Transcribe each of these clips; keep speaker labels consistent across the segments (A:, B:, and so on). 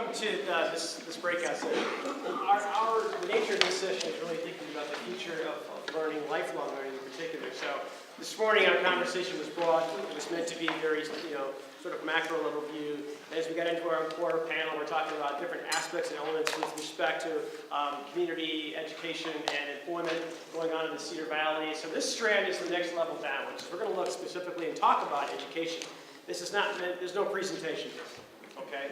A: welcome to this breakout session. The nature of this session is really thinking about the future of learning, lifelong learning in particular. So this morning our conversation was broad. It was meant to be very, sort of macro level view. And as we got into our core panel, we're talking about different aspects and elements with respect to community, education, and employment going on in the Cedar Valley. So this strand is the next level downwards. So we're going to look specifically and talk about education. This is not meant, there's no presentation here. Okay,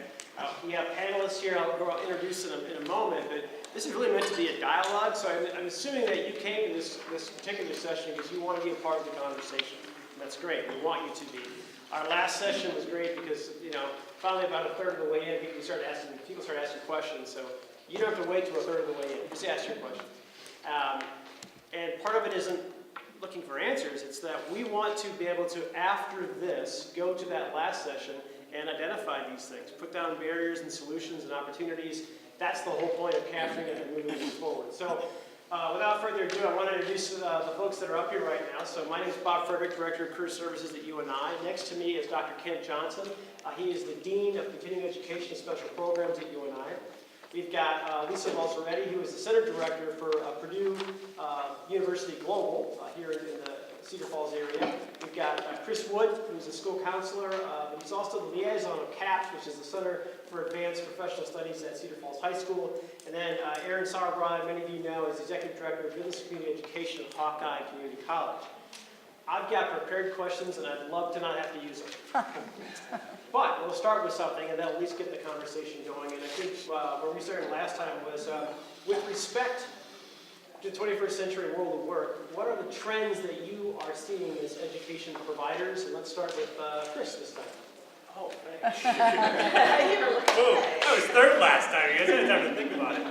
A: we have panelists here. I'll introduce them in a moment, but this is really meant to be a dialogue. So I'm assuming that you came to this particular session because you want to be a part of the conversation. And that's great. We want you to be. Our last session was great because finally about a third of the way in, people started asking questions. So you don't have to wait till a third of the way in. Just ask your questions. And part of it isn't looking for answers. It's that we want to be able to, after this, go to that last session and identify these things, put down barriers and solutions and opportunities. That's the whole point of capturing it and moving things forward. So without further ado, I want to introduce the folks that are up here right now. So my name is Bob Frederick, Director of Career Services at UNI. Next to me is Dr. Kent Johnson. He is the Dean of Continuing Education and Special Programs at UNI. We've got Lisa Balzaretti, who is the Center Director for Purdue University Global here in the Cedar Falls area. We've got Chris Wood, who's a school counselor, but he's also the liaison of CAPS, which is the Center for Advanced Professional Studies at Cedar Falls High School. And then Aaron Sauerbrod, many of you know, is the Executive Director of Business Community Education at Hawkeye Community College. I've got prepared questions, and I'd love to not have to use them. But we'll start with something, and that'll at least get the conversation going. And I think where we started last time was with respect to the 21st century world of work, what are the trends that you are seeing as education providers? And let's start with Chris this time.
B: Oh, thanks. I was third last time. You guys had time to think about it.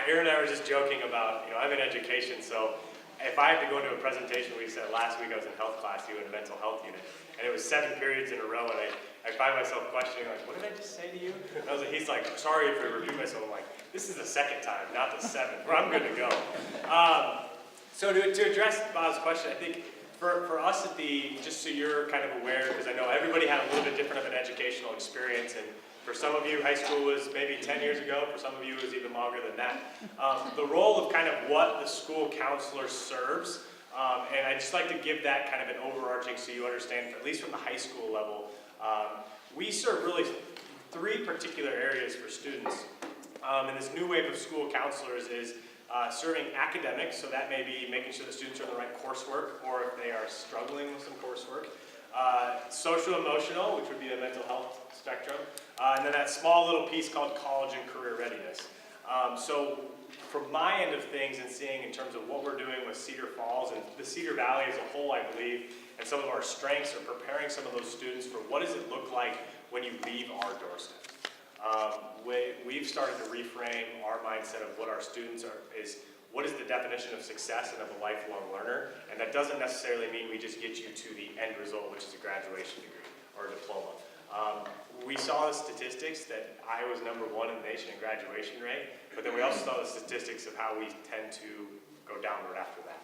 B: Aaron and I were just joking about, I'm in education, so if I had to go into a presentation, we said last week I was in health class, you in a mental health unit, and it was 7 periods in a row, and I find myself questioning, like, what did I just say to you? And he's like, sorry if I repeat myself. I'm like, this is the second time, not the 7th, where I'm good to go. So to address Bob's question, I think for us just so you're kind of aware, because I know everybody had a little bit different of an educational experience, and for some of you, high school was maybe 10 years ago. For some of you, it was even longer than that. The role of kind of what the school counselor serves, and I'd just like to give that kind of an overarching so you understand, at least from the high school level, we serve really 3 particular areas for students. And this new wave of school counselors is serving academics, so that may be making sure the students are in the right coursework, or if they are struggling with some coursework. Social emotional, which would be the mental health spectrum, and then that small little piece called college and career readiness. So from my end of things and seeing in terms of what we're doing with Cedar Falls and the Cedar Valley as a whole, I believe, and some of our strengths are preparing some of those students for what does it look like when you leave our doorstep. We've started to reframe our mindset of what our students is what is the definition of success and of a lifelong learner, and that doesn't necessarily mean we just get you to the end result, which is a graduation degree or a diploma. We saw the statistics that Iowa's #1 in the nation in graduation rate, but then we also saw the statistics of how we tend to go downward after that.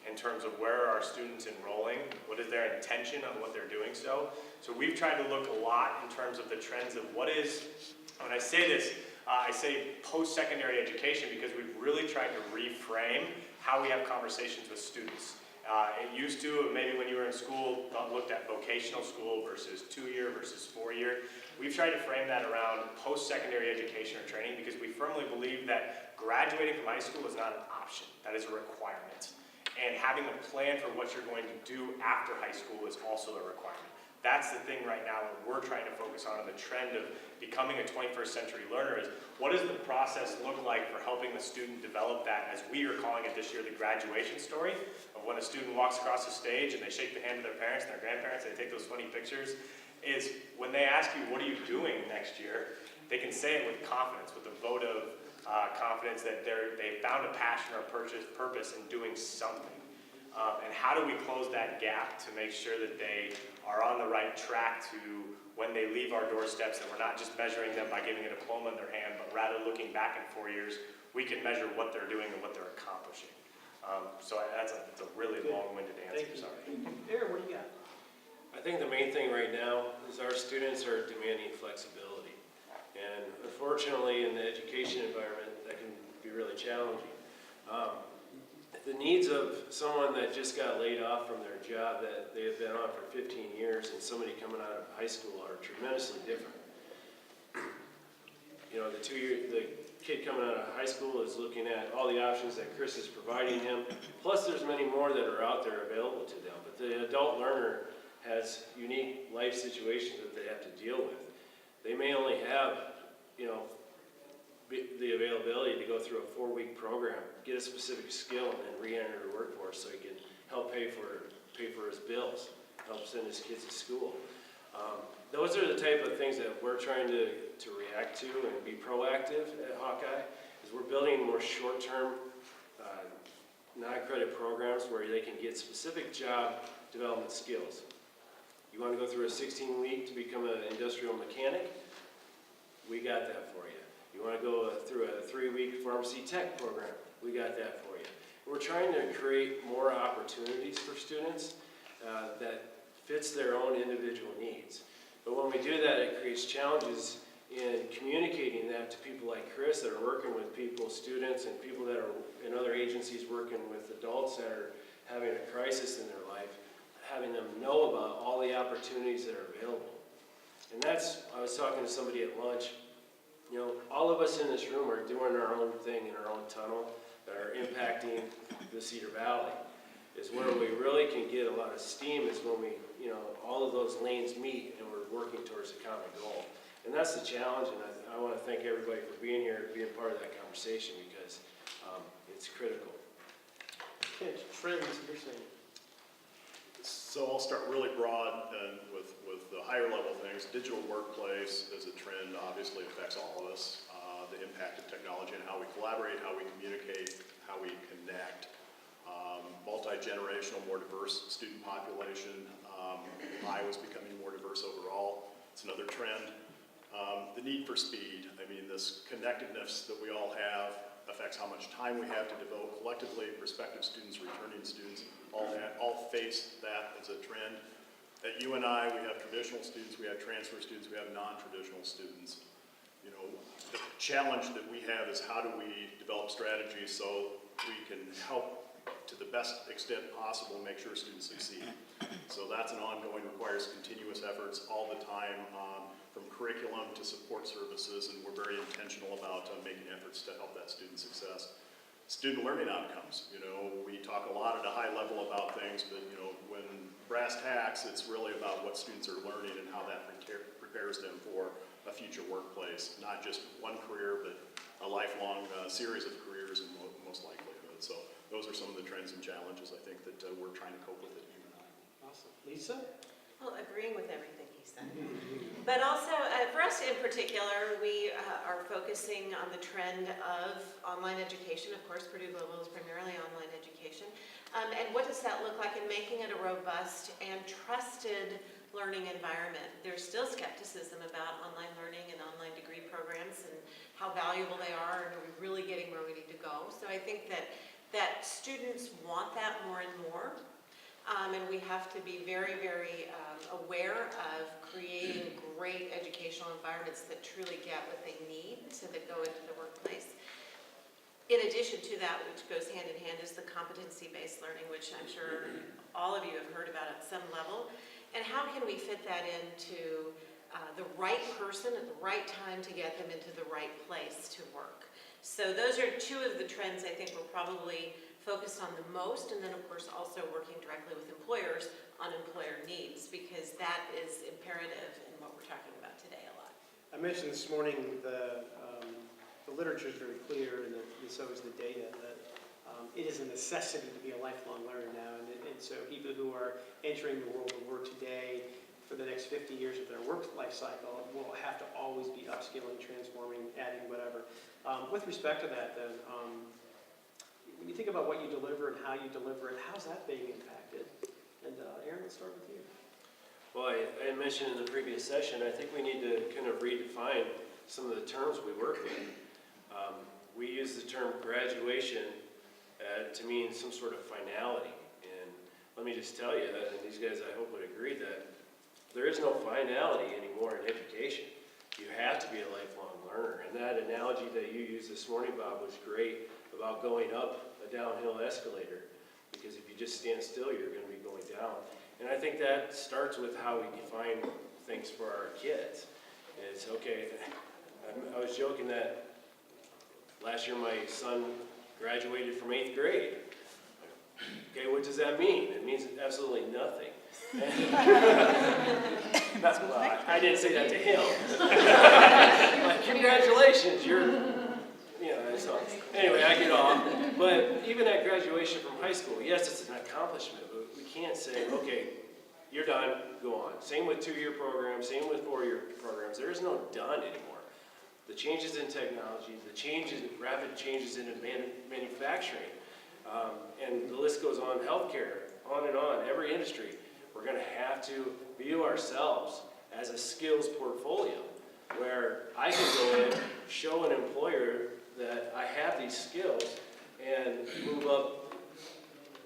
B: In terms of where are our students enrolling, what is their intention on what they're doing so. So we've tried to look a lot in terms of the trends of what is, when I say this, I say post-secondary education because we've really tried to reframe how we have conversations with students. It used to, maybe when you were in school, looked at vocational school versus 2-year versus 4-year. We've tried to frame that around post-secondary education or training because we firmly believe that graduating from high school is not an option, that is a requirement. And having a plan for what you're going to do after high school is also a requirement. That's the thing right now that we're trying to focus on the trend of becoming a 21st century learner is what does the process look like for helping the student develop that, as we are calling it this year, the graduation story of when a student walks across the stage and they shake the hand of their parents and their grandparents and they take those funny pictures, is when they ask you, what are you doing next year, they can say it with confidence, with a vote of confidence that they found a passion or purpose in doing something. And how do we close that gap to make sure that they are on the right track to when they leave our doorsteps, and we're not just measuring them by giving a diploma in their hand, but rather looking back in 4 years, we can measure what they're doing and what they're accomplishing. So that's a really long-winded answer.
A: Thank you.
B: Sorry.
A: Aaron, what do you got?
C: I think the main thing right now is our students are demanding flexibility. unfortunately, in the education environment, that can be really challenging. The needs of someone that just got laid off from their job that they have been on for 15 years and somebody coming out of high school are tremendously different. You know, the kid coming out of high school is looking at all the options that Chris is providing him, plus there's many more that are out there available to them. But the adult learner has unique life situations that they have to deal with. They may only have, you know, the availability to go through a 4-week program, get a specific skill, and then re-enter the workforce so he can help pay for his bills, help send his kids to school. Those are the type of things that we're trying to react to and be proactive at Hawkeye, is we're building more short-term, non-credit programs where they can get specific job development skills. You want to go through a 16-week to become an industrial mechanic? We got that for you. You want to go through a 3-week pharmacy tech program? We got that for you. We're trying to create more opportunities for students that fits their own individual needs. But when we do that, it creates challenges in communicating that to people like Chris that are working with people, students, and people that are in other agencies working with adults that are having a crisis in their life, having them know about all the opportunities that are available. And that's, I was talking to somebody at lunch, you know, all of us in this room are doing our own thing in our own tunnel that are impacting the Cedar Valley. Is where we really can get a lot of steam is when we, you know, all of those lanes meet and we're working towards a common goal. And that's the challenge, and I want to thank everybody for being here, being part of that conversation, because it's critical.
A: Okay, trends, you're saying.
D: So I'll start really broad and with the higher level things. Digital workplace as a trend obviously affects all of us. The impact of technology and how we collaborate, how we communicate, how we connect. Multi-generational, more diverse student population. Iowa's becoming more diverse overall. It's another trend. The need for speed. I mean, this connectedness that we all have affects how much time we have to devote collectively. Prospective students, returning students, all face that as a trend. At UNI, we have traditional students, we have transfer students, we have non-traditional students. You know, the challenge that we have is how do we develop strategies so we can help to the best extent possible make sure students succeed. So that's an ongoing, requires continuous efforts all the time, from curriculum to support services, and we're very intentional about making efforts to help that student success. Student learning outcomes, you know, we talk a lot at a high level about things, but you know, when brass tacks, it's really about what students are learning and how that prepares them for a future workplace, not just one career, but a lifelong series of careers in most likelihood. So those are some of the trends and challenges I think that we're trying to cope with at UNI.
A: Awesome. Lisa?
E: Well, agreeing with everything he said. But also, for us in particular, we are focusing on the trend of online education. Of course, Purdue Global is primarily online education. And what does that look like in making it a robust and trusted learning environment? There's still skepticism about online learning and online degree programs and how valuable they are, and are we really getting where we need to go? So I think that students want that more and more. And we have to be very, very aware of creating great educational environments that truly get what they need so that go into the workplace. In addition to that, which goes hand in hand, is the competency-based learning, which I'm sure all of you have heard about at some level. And how can we fit that into the right person at the right time to get them into the right place to work? So those are two of the trends I think we're probably focused on the most, and then of course also working directly with employers on employer needs, because that is imperative in what we're talking about today a lot.
A: I mentioned this morning the literature is very clear, and so is the data, that it is a necessity to be a lifelong learner now, and so people who are entering the world of work today for the next 50 years of their work life cycle will have to always be upskilling, transforming, adding whatever. With respect to that then, when you think about what you deliver and how you deliver it, how's that being impacted? And Aaron, let's start with you.
C: Well, I mentioned in the previous session, I think we need to kind of redefine some of the terms we work with. We use the term graduation to mean some sort of finality. And let me just tell you, and these guys I hope would agree, that there is no finality anymore in education. you have to be a lifelong learner. And that analogy that you used this morning, Bob, was great about going up a downhill escalator. Because if you just stand still, you're going to be going down. And I think that starts with how we define things for our kids. It's okay, I was joking that last year my son graduated from 8th grade. Okay, what does that mean? It means absolutely nothing. Well, I didn't say that to him. Like, congratulations, so anyway, I get off. But even at graduation from high school, yes, it's an accomplishment, but we can't say, okay, you're done, go on. Same with 2-year programs, same with 4-year programs. There is no done anymore. The changes in technology, rapid changes in manufacturing, and the list goes on, healthcare, on and on, every industry. We're going to have to view ourselves as a skills portfolio where I can go in, show an employer that I have these skills and move up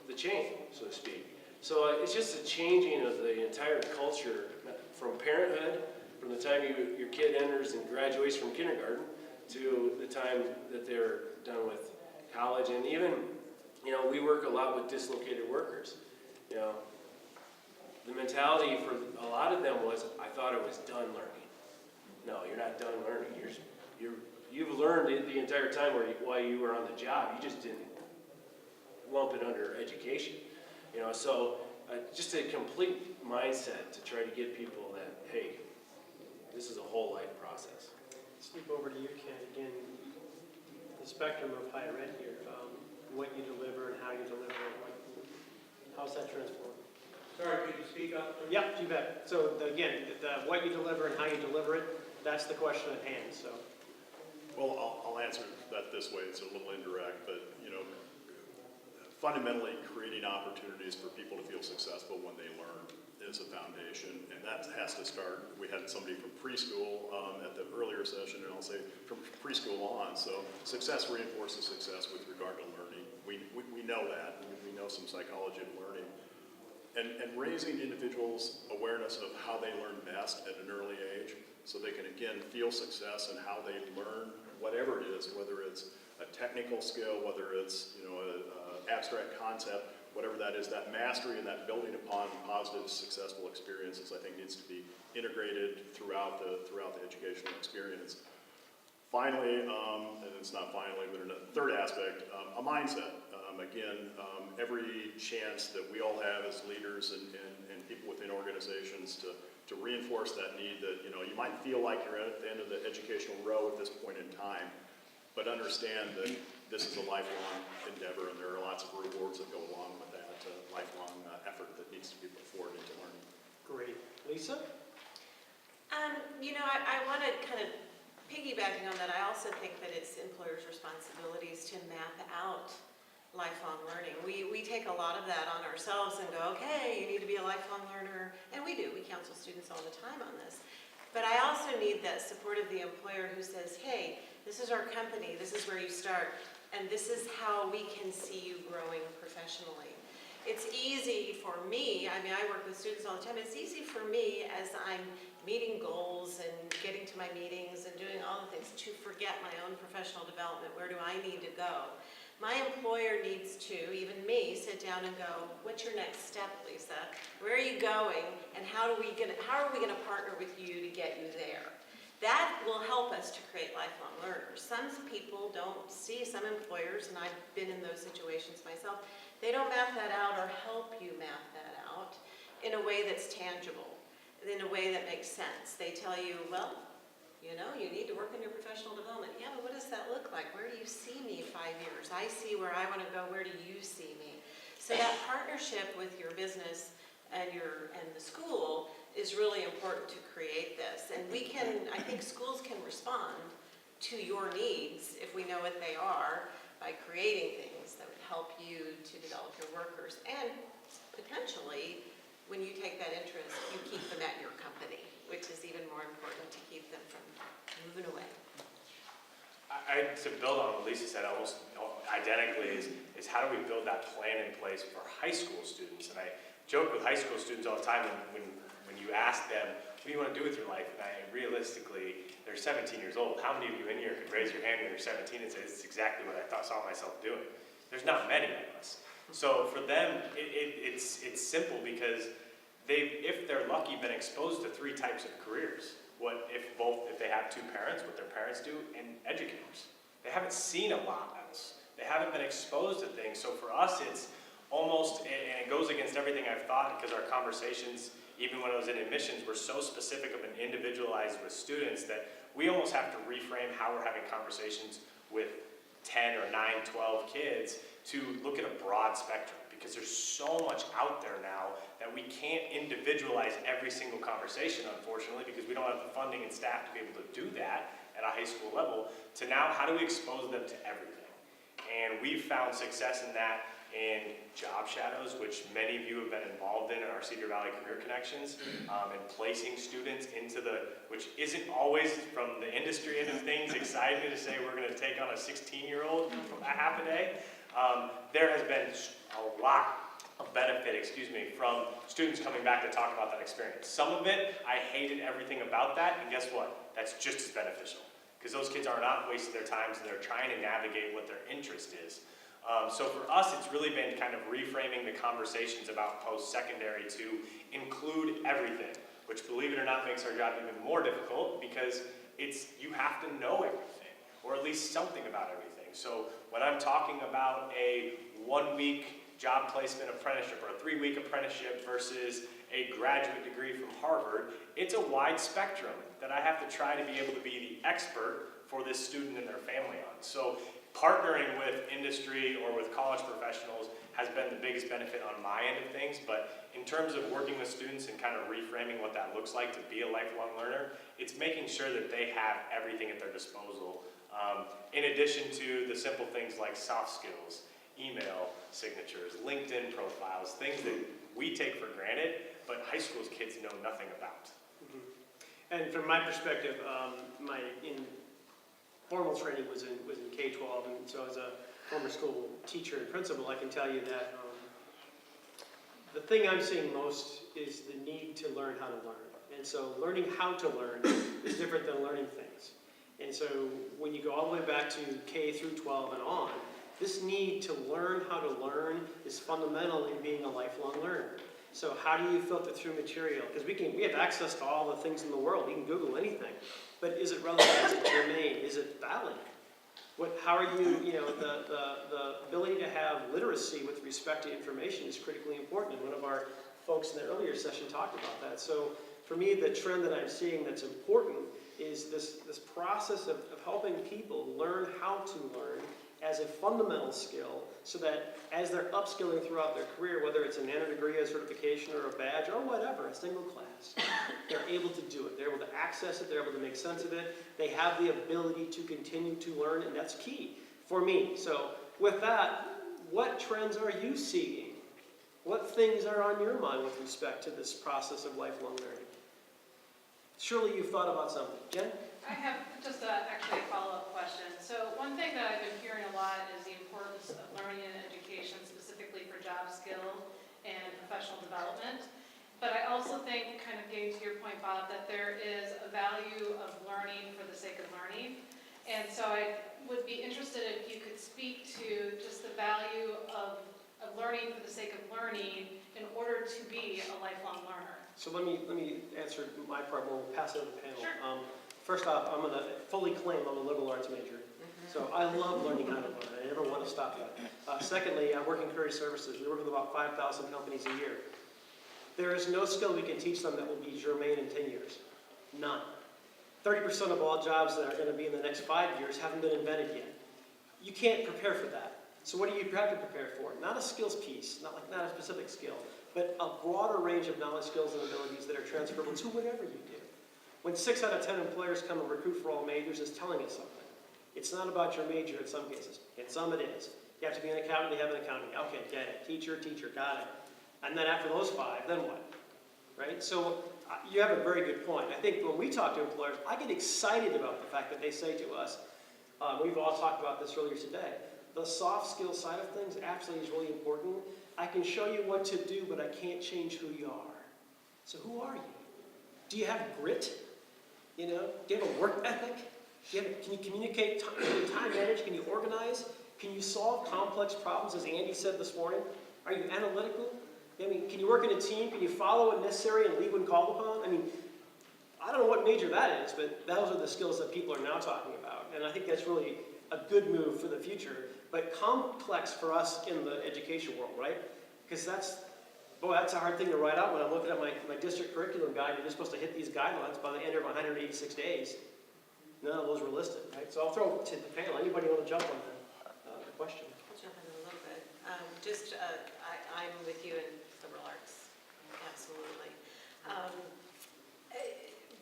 C: the chain, so to speak. So it's just a changing of the entire culture from parenthood, from the time your kid enters and graduates from kindergarten to the time that they're done with college. And even, we work a lot with dislocated workers. The mentality for a lot of them was, I thought I was done learning. No, you're not done learning. You've learned it the entire time while you were on the job. You just didn't lump it under education. So just a complete mindset to try to get people that, hey, this is a whole life process.
A: Sweep over to you, Ken. Again, the spectrum of higher ed here, what you deliver and how you deliver it. How's that transformed?
F: Sorry, could you speak up?
A: Yeah, you bet. So again, what you deliver and how you deliver it, that's the question at hand. So.
D: Well, I'll answer that this way. It's a little indirect, but fundamentally creating opportunities for people to feel successful when they learn is a foundation, and that has to start. We had somebody from preschool at the earlier session, and I'll say from preschool on. So success reinforces success with regard to learning. We know that. We know some psychology of learning. And raising individuals' awareness of how they learn best at an early age so they can, again, feel success in how they learn whatever it is, whether it's a technical skill, whether it's an abstract concept, whatever that is, that mastery and that building upon positive, successful experiences, I think needs to be integrated throughout the educational experience. Finally, and it's not finally, but a third aspect, a mindset. Every chance that we all have as leaders and people within organizations to reinforce that need that, you might feel like you're at the end of the educational row at this point in time, but understand that this is a lifelong endeavor and there are lots of rewards that go along with that lifelong effort that needs to be put forward into learning.
A: Great. Lisa?
E: I want to kind of piggybacking on that, I also think that it's employers' responsibilities to map out lifelong learning. We take a lot of that on ourselves and go, okay, you need to be a lifelong learner. And we do. We counsel students all the time on this. But I also need that support of the employer who says, hey, this is our company, this is where you start, and this is how we can see you growing professionally. It's easy for me, I work with students all the time, it's easy for me as I'm meeting goals and getting to my meetings and doing all the things to forget my own professional development. Where do I need to go? My employer needs to, even me, sit down and go, what's your next step, Lisa? Where are you going? And how are we gonna partner with you to get you there? That will help us to create lifelong learners. Some people don't see, some employers, and I've been in those situations myself, they don't map that out or help you map that out in a way that's tangible, in a way that makes sense. They tell you, well, you need to work on your professional development. Yeah, but what does that look like? Where do you see me 5 years? I see where I want to go. Where do you see me? So that partnership with your business and the school is really important to create this. And I think schools can respond to your needs if we know what they are by creating things that would help you to develop your workers. And potentially, when you take that interest, you keep them at your company, which is even more important to keep them from moving away.
B: To build on what Lisa said almost identically is how do we build that plan in place for high school students? And I joke with high school students all the time when you ask them, what do you want to do with your life? And realistically, they're 17 years old. How many of you in here could raise your hand when you're 17 and say, this is exactly what I saw myself doing? There's not many of us. So for them, it's simple because they've, if they're lucky, been exposed to 3 types of careers. What if they have 2 parents, what their parents do, and educators. They haven't seen a lot else. They haven't been exposed to things. So for us, it's almost, and it goes against everything I've thought, because our conversations, even when I was in admissions, were so specific and individualized with students that we almost have to reframe how we're having conversations with 10 or 9, 12 kids to look at a broad spectrum, because there's so much out there now that we can't individualize every single conversation, unfortunately, because we don't have the funding and staff to be able to do that at a high school level, to now how do we expose them to everything? And we've found success in that in job shadows, which many of you have been involved in our Cedar Valley Career Connections, and placing students into which isn't always from the industry end of things exciting to say we're going to take on a 16-year-old a half a day. There has been a lot of benefit, from students coming back to talk about that experience. Some of it, I hated everything about that, and guess what? That's just as beneficial, because those kids are not wasting their times and they're trying to navigate what their interest is. So for us, it's really been kind of reframing the conversations about post-secondary to include everything, which, believe it or not, makes our job even more difficult, because you have to know everything, or at least something about everything. So when I'm talking about a 1-week job placement apprenticeship or a 3-week apprenticeship versus a graduate degree from Harvard, it's a wide spectrum that I have to try to be able to be the expert for this student and their family on. So partnering with industry or with college professionals has been the biggest benefit on my end of things, but in terms of working with students and kind of reframing what that looks like to be a lifelong learner, it's making sure that they have everything at their disposal, in addition to the simple things like soft skills, email signatures, LinkedIn profiles, things that we take for granted, but high school kids know nothing about.
A: And from my perspective, my formal training was in K-12, and so as a former school teacher and principal, I can tell you that the thing I'm seeing most is the need to learn how to learn. And so learning how to learn is different than learning things. And so when you go all the way back to K through 12 and on, this need to learn how to learn is fundamental in being a lifelong learner. So how do you filter through material? Because we have access to all the things in the world. We can Google anything. But is it relevant? Is it germane? Is it valid? How are you, the ability to have literacy with respect to information is critically important. And one of our folks in the earlier session talked about that. So for me, the trend that I'm seeing that's important is this process of helping people learn how to learn as a fundamental skill, so that as they're upskilling throughout their career, whether it's a nano degree, a certification, or a badge, or whatever, a single class, they're able to do it. They're able to access it. They're able to make sense of it. They have the ability to continue to learn, and that's key for me. So with that, what trends are you seeing? What things are on your mind with respect to this process of lifelong learning? Surely you've thought about something. Jen?
G: I have just actually a follow-up question. So one thing that I've been hearing a lot is the importance of learning and education, specifically for job skill and professional development. But I also think, kind of getting to your point, Bob, that there is a value of learning for the sake of learning. And so I would be interested if you could speak to just the value of learning for the sake of learning in order to be a lifelong learner.
A: So let me answer my part, we'll pass it over to the panel.
G: Sure.
A: First off, I'm going to fully claim I'm a liberal arts major. So I love learning how to learn. I never want to stop that. Secondly, I work in career services. We work with about 5,000 companies a year. There is no skill we can teach them that will be germane in 10 years. None. 30% of all jobs that are going to be in the next 5 years haven't been invented yet. You can't prepare for that. So what do you have to prepare for? Not a skills piece, not a specific skill, but a broader range of knowledge, skills, and abilities that are transferable to whatever you do. When 6 out of 10 employers come and recruit for all majors, it's telling us something. It's not about your major in some cases. In some it is. You have to be an accountant, you have an accounting. Okay, get it. Teacher, got it. And then after those 5, then what? Right? So you have a very good point. I think when we talk to employers, I get excited about the fact that they say to us, we've all talked about this earlier today, the soft skill side of things absolutely is really important. I can show you what to do, but I can't change who you are. So who are you? Do you have grit? You know, do you have a work ethic? Can you communicate, can you time manage, can you organize? Can you solve complex problems, as Andy said this morning? Are you analytical? I mean, can you work in a team? Can you follow when necessary and lead when called upon? I mean, I don't know what major that is, but those are the skills that people are now talking about. And I think that's really a good move for the future, but complex for us in the education world, right? Because that's a hard thing to write out when I'm looking at my district curriculum guide. You're just supposed to hit these guidelines by the end of 186 days. None of those were listed, right? So I'll throw it to the panel. Anybody want to jump on the question?
E: I'll jump in a little bit. I'm with you in liberal arts, absolutely.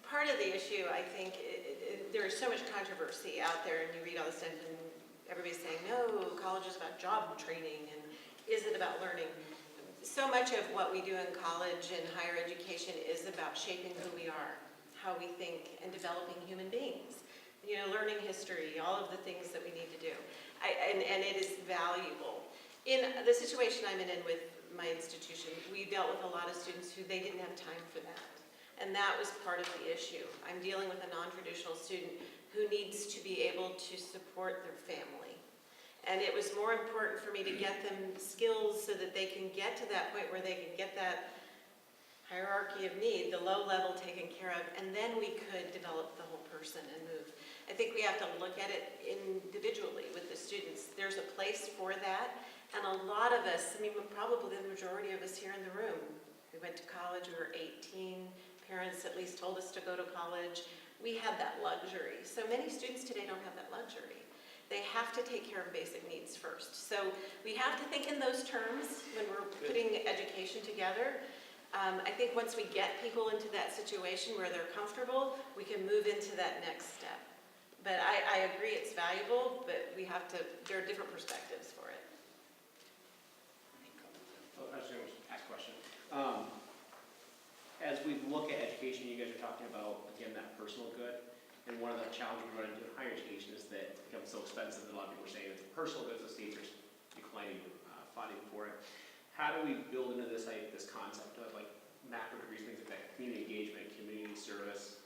E: Part of the issue, I think, there is so much controversy out there, and you read all this stuff, and everybody's saying, no, college is about job training, and is it about learning? So much of what we do in college and higher education is about shaping who we are, how we think, and developing human beings. You know, learning history, all of the things that we need to do. And it is valuable. In the situation I'm in with my institution, we dealt with a lot of students who they didn't have time for that. And that was part of the issue. I'm dealing with a non-traditional student who needs to be able to support their family. And it was more important for me to get them skills so that they can get to that point where they can get that hierarchy of need, the low level taken care of, and then we could develop the whole person and move. I think we have to look at it individually with the students. There's a place for that, and a lot of us, I mean, probably the majority of us here in the room, we went to college, we were 18, parents at least told us to go to college. We had that luxury. So many students today don't have that luxury. They have to take care of basic needs first. So we have to think in those terms when we're putting education together. I think once we get people into that situation where they're comfortable, we can move into that next step. But I agree it's valuable, but we have to, there are different perspectives for it.
H: I was going to ask a question. As we look at education, you guys are talking about, again, that personal good. And one of the challenges we run into in higher education is that it becomes so expensive that a lot of people are saying it's a personal good, so states are declining funding for it. How do we build into this concept of like macro degrees, things like that, community engagement, community service?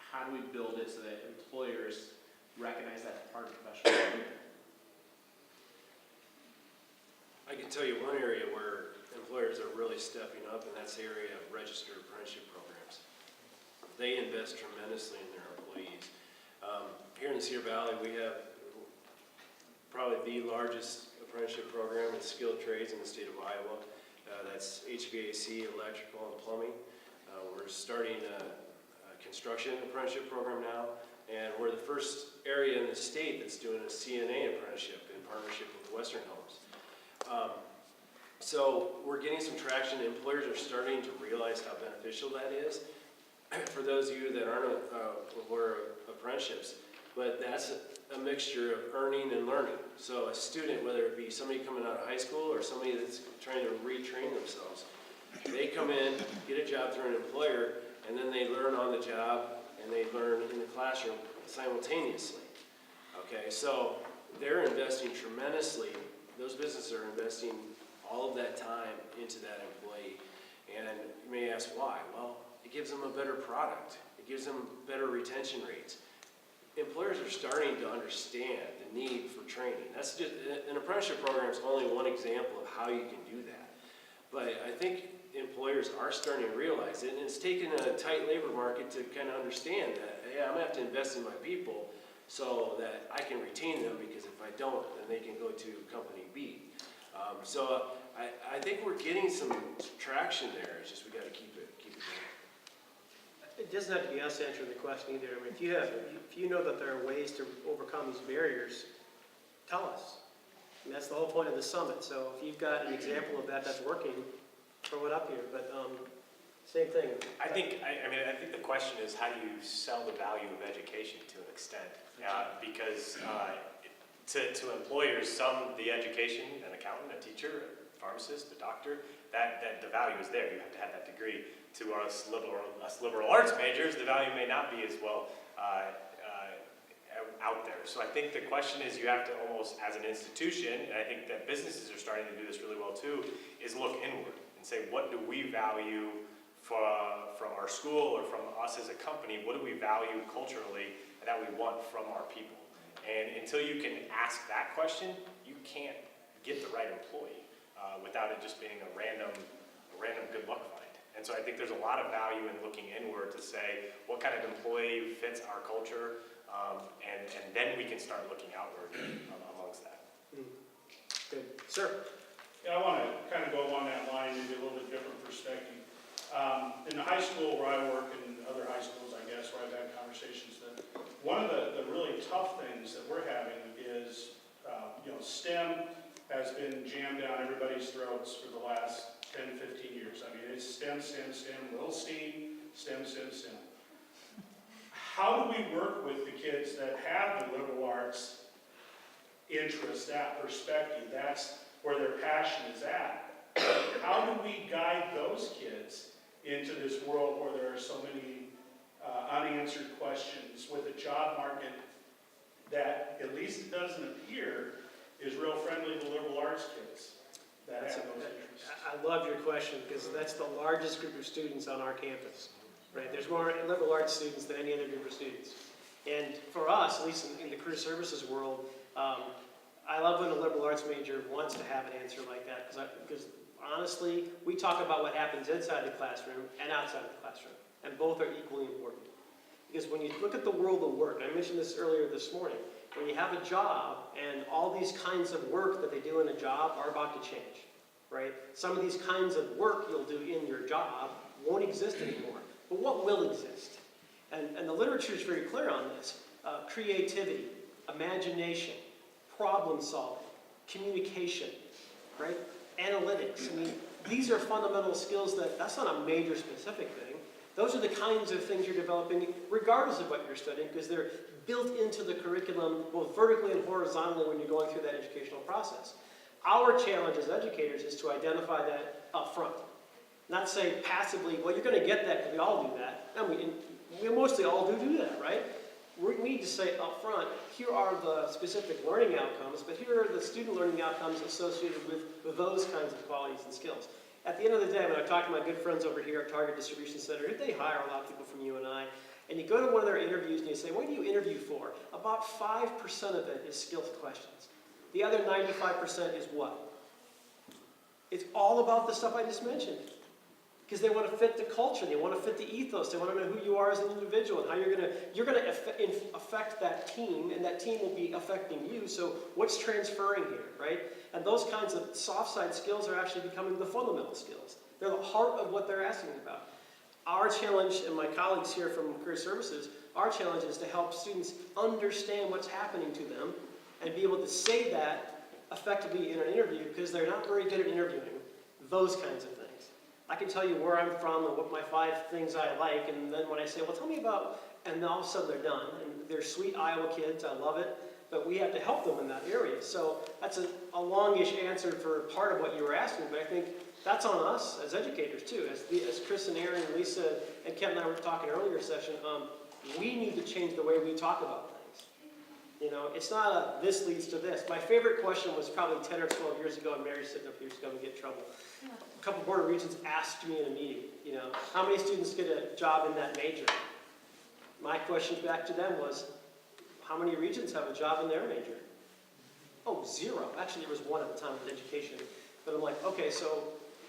H: How do we build it so that employers recognize that as part of professional development?
C: I can tell you one area where employers are really stepping up, and that's the area of registered apprenticeship programs. They invest tremendously in their employees. Here in the Cedar Valley, we have probably the largest apprenticeship program in skilled trades in the state of Iowa. That's HVAC, electrical, and plumbing. We're starting a construction apprenticeship program now, and we're the first area in the state that's doing a CNA apprenticeship in partnership with Western Homes. So we're getting some traction. Employers are starting to realize how beneficial that is. For those of you that aren't aware of apprenticeships, but that's a mixture of earning and learning. So a student, whether it be somebody coming out of high school or somebody that's trying to retrain themselves, they come in, get a job through an employer, and then they learn on the job and they learn in the classroom simultaneously. Okay, so they're investing tremendously. Those businesses are investing all of that time into that employee. And you may ask why? Well, it gives them a better product. It gives them better retention rates. Employers are starting to understand the need for training. That's just, an apprenticeship program is only one example of how you can do that. But I think employers are starting to realize it, and it's taken a tight labor market to kind of understand that, hey, I'm going to have to invest in my people so that I can retain them, because if I don't, then they can go to company B. So I think we're getting some traction there. It's just we got to keep it going.
A: It doesn't have to be us answering the question either. I mean, if you know that there are ways to overcome these barriers, tell us. And that's the whole point of the summit. So if you've got an example of that that's working, throw it up here. But same thing.
B: I think the question is, how do you sell the value of education to an extent? Because to employers, the education, an accountant, a teacher, a pharmacist, a doctor, that the value is there. You have to have that degree. To us liberal arts majors, the value may not be as well out there. So I think the question is, you have to almost, as an institution, and I think that businesses are starting to do this really well too, is look inward and say, what do we value from our school or from us as a company, what do we value culturally that we want from our people? And until you can ask that question, you can't get the right employee without it just being a random good luck find. And so I think there's a lot of value in looking inward to say what kind of employee fits our culture, and then we can start looking outward amongst that.
A: Good. Sir?
F: Yeah, I want to kind of go along that line, maybe a little bit different perspective. In the high school where I work and other high schools, I guess, where I've had conversations, that one of the really tough things that we're having is, STEM has been jammed down everybody's throats for the last 10, 15 years. I mean, it's STEM, STEM, STEM, little STEAM, STEM, STEM, STEM. How do we work with the kids that have the liberal arts interest, that perspective? That's where their passion is at. How do we guide those kids into this world where there are so many unanswered questions with a job market that, at least it doesn't appear, is real friendly to liberal arts kids that have those interests?
A: I love your question because that's the largest group of students on our campus, right? There's more liberal arts students than any other group of students. And for us, at least in the career services world, I love when a liberal arts major wants to have an answer like that because honestly, we talk about what happens inside the classroom and outside of the classroom, and both are equally important. Because when you look at the world of work, and I mentioned this earlier this morning, when you have a job and all these kinds of work that they do in a job are about to change, right? Some of these kinds of work you'll do in your job won't exist anymore, but what will exist? And the literature is very clear on this. Creativity, imagination, problem solving, communication, right? Analytics. I mean, these are fundamental skills that's not a major specific thing. Those are the kinds of things you're developing regardless of what you're studying because they're built into the curriculum both vertically and horizontally when you're going through that educational process. Our challenge as educators is to identify that up front. Not say passively, well, you're going to get that because we all do that. And we mostly all do that, right? We need to say up front, here are the specific learning outcomes, but here are the student learning outcomes associated with those kinds of qualities and skills. At the end of the day, when I talk to my good friends over here at Target Distribution Center, they hire a lot of people from UNI, and you go to one of their interviews and you say, what do you interview for? About 5% of it is skills questions. The other 95% is what? It's all about the stuff I just mentioned. Because they want to fit the culture, they want to fit the ethos, they want to know who you are as an individual and how you're going to affect that team, and that team will be affecting you. So what's transferring here, right? And those kinds of soft side skills are actually becoming the fundamental skills. They're the heart of what they're asking about. Our challenge, and my colleagues here from Career Services, our challenge is to help students understand what's happening to them and be able to say that effectively in an interview because they're not very good at interviewing those kinds of things. I can tell you where I'm from and what my 5 things I like, and then when I say, well, tell me about, and all of a sudden they're done. And they're sweet Iowa kids, I love it, but we have to help them in that area. So that's a longish answer for part of what you were asking, but I think that's on us as educators too. As Chris and Aaron and Lisa and Ken and I were talking earlier session, we need to change the way we talk about things. You know, it's not a this leads to this. My favorite question was probably 10 or 12 years ago, and Mary's sitting up here, she's going to get in trouble. A couple board of regents asked me in a meeting, you know, how many students get a job in that major? My question back to them was, how many regents have a job in their major? Oh, 0. Actually, there was 1 at the time with education. But I'm like, okay, so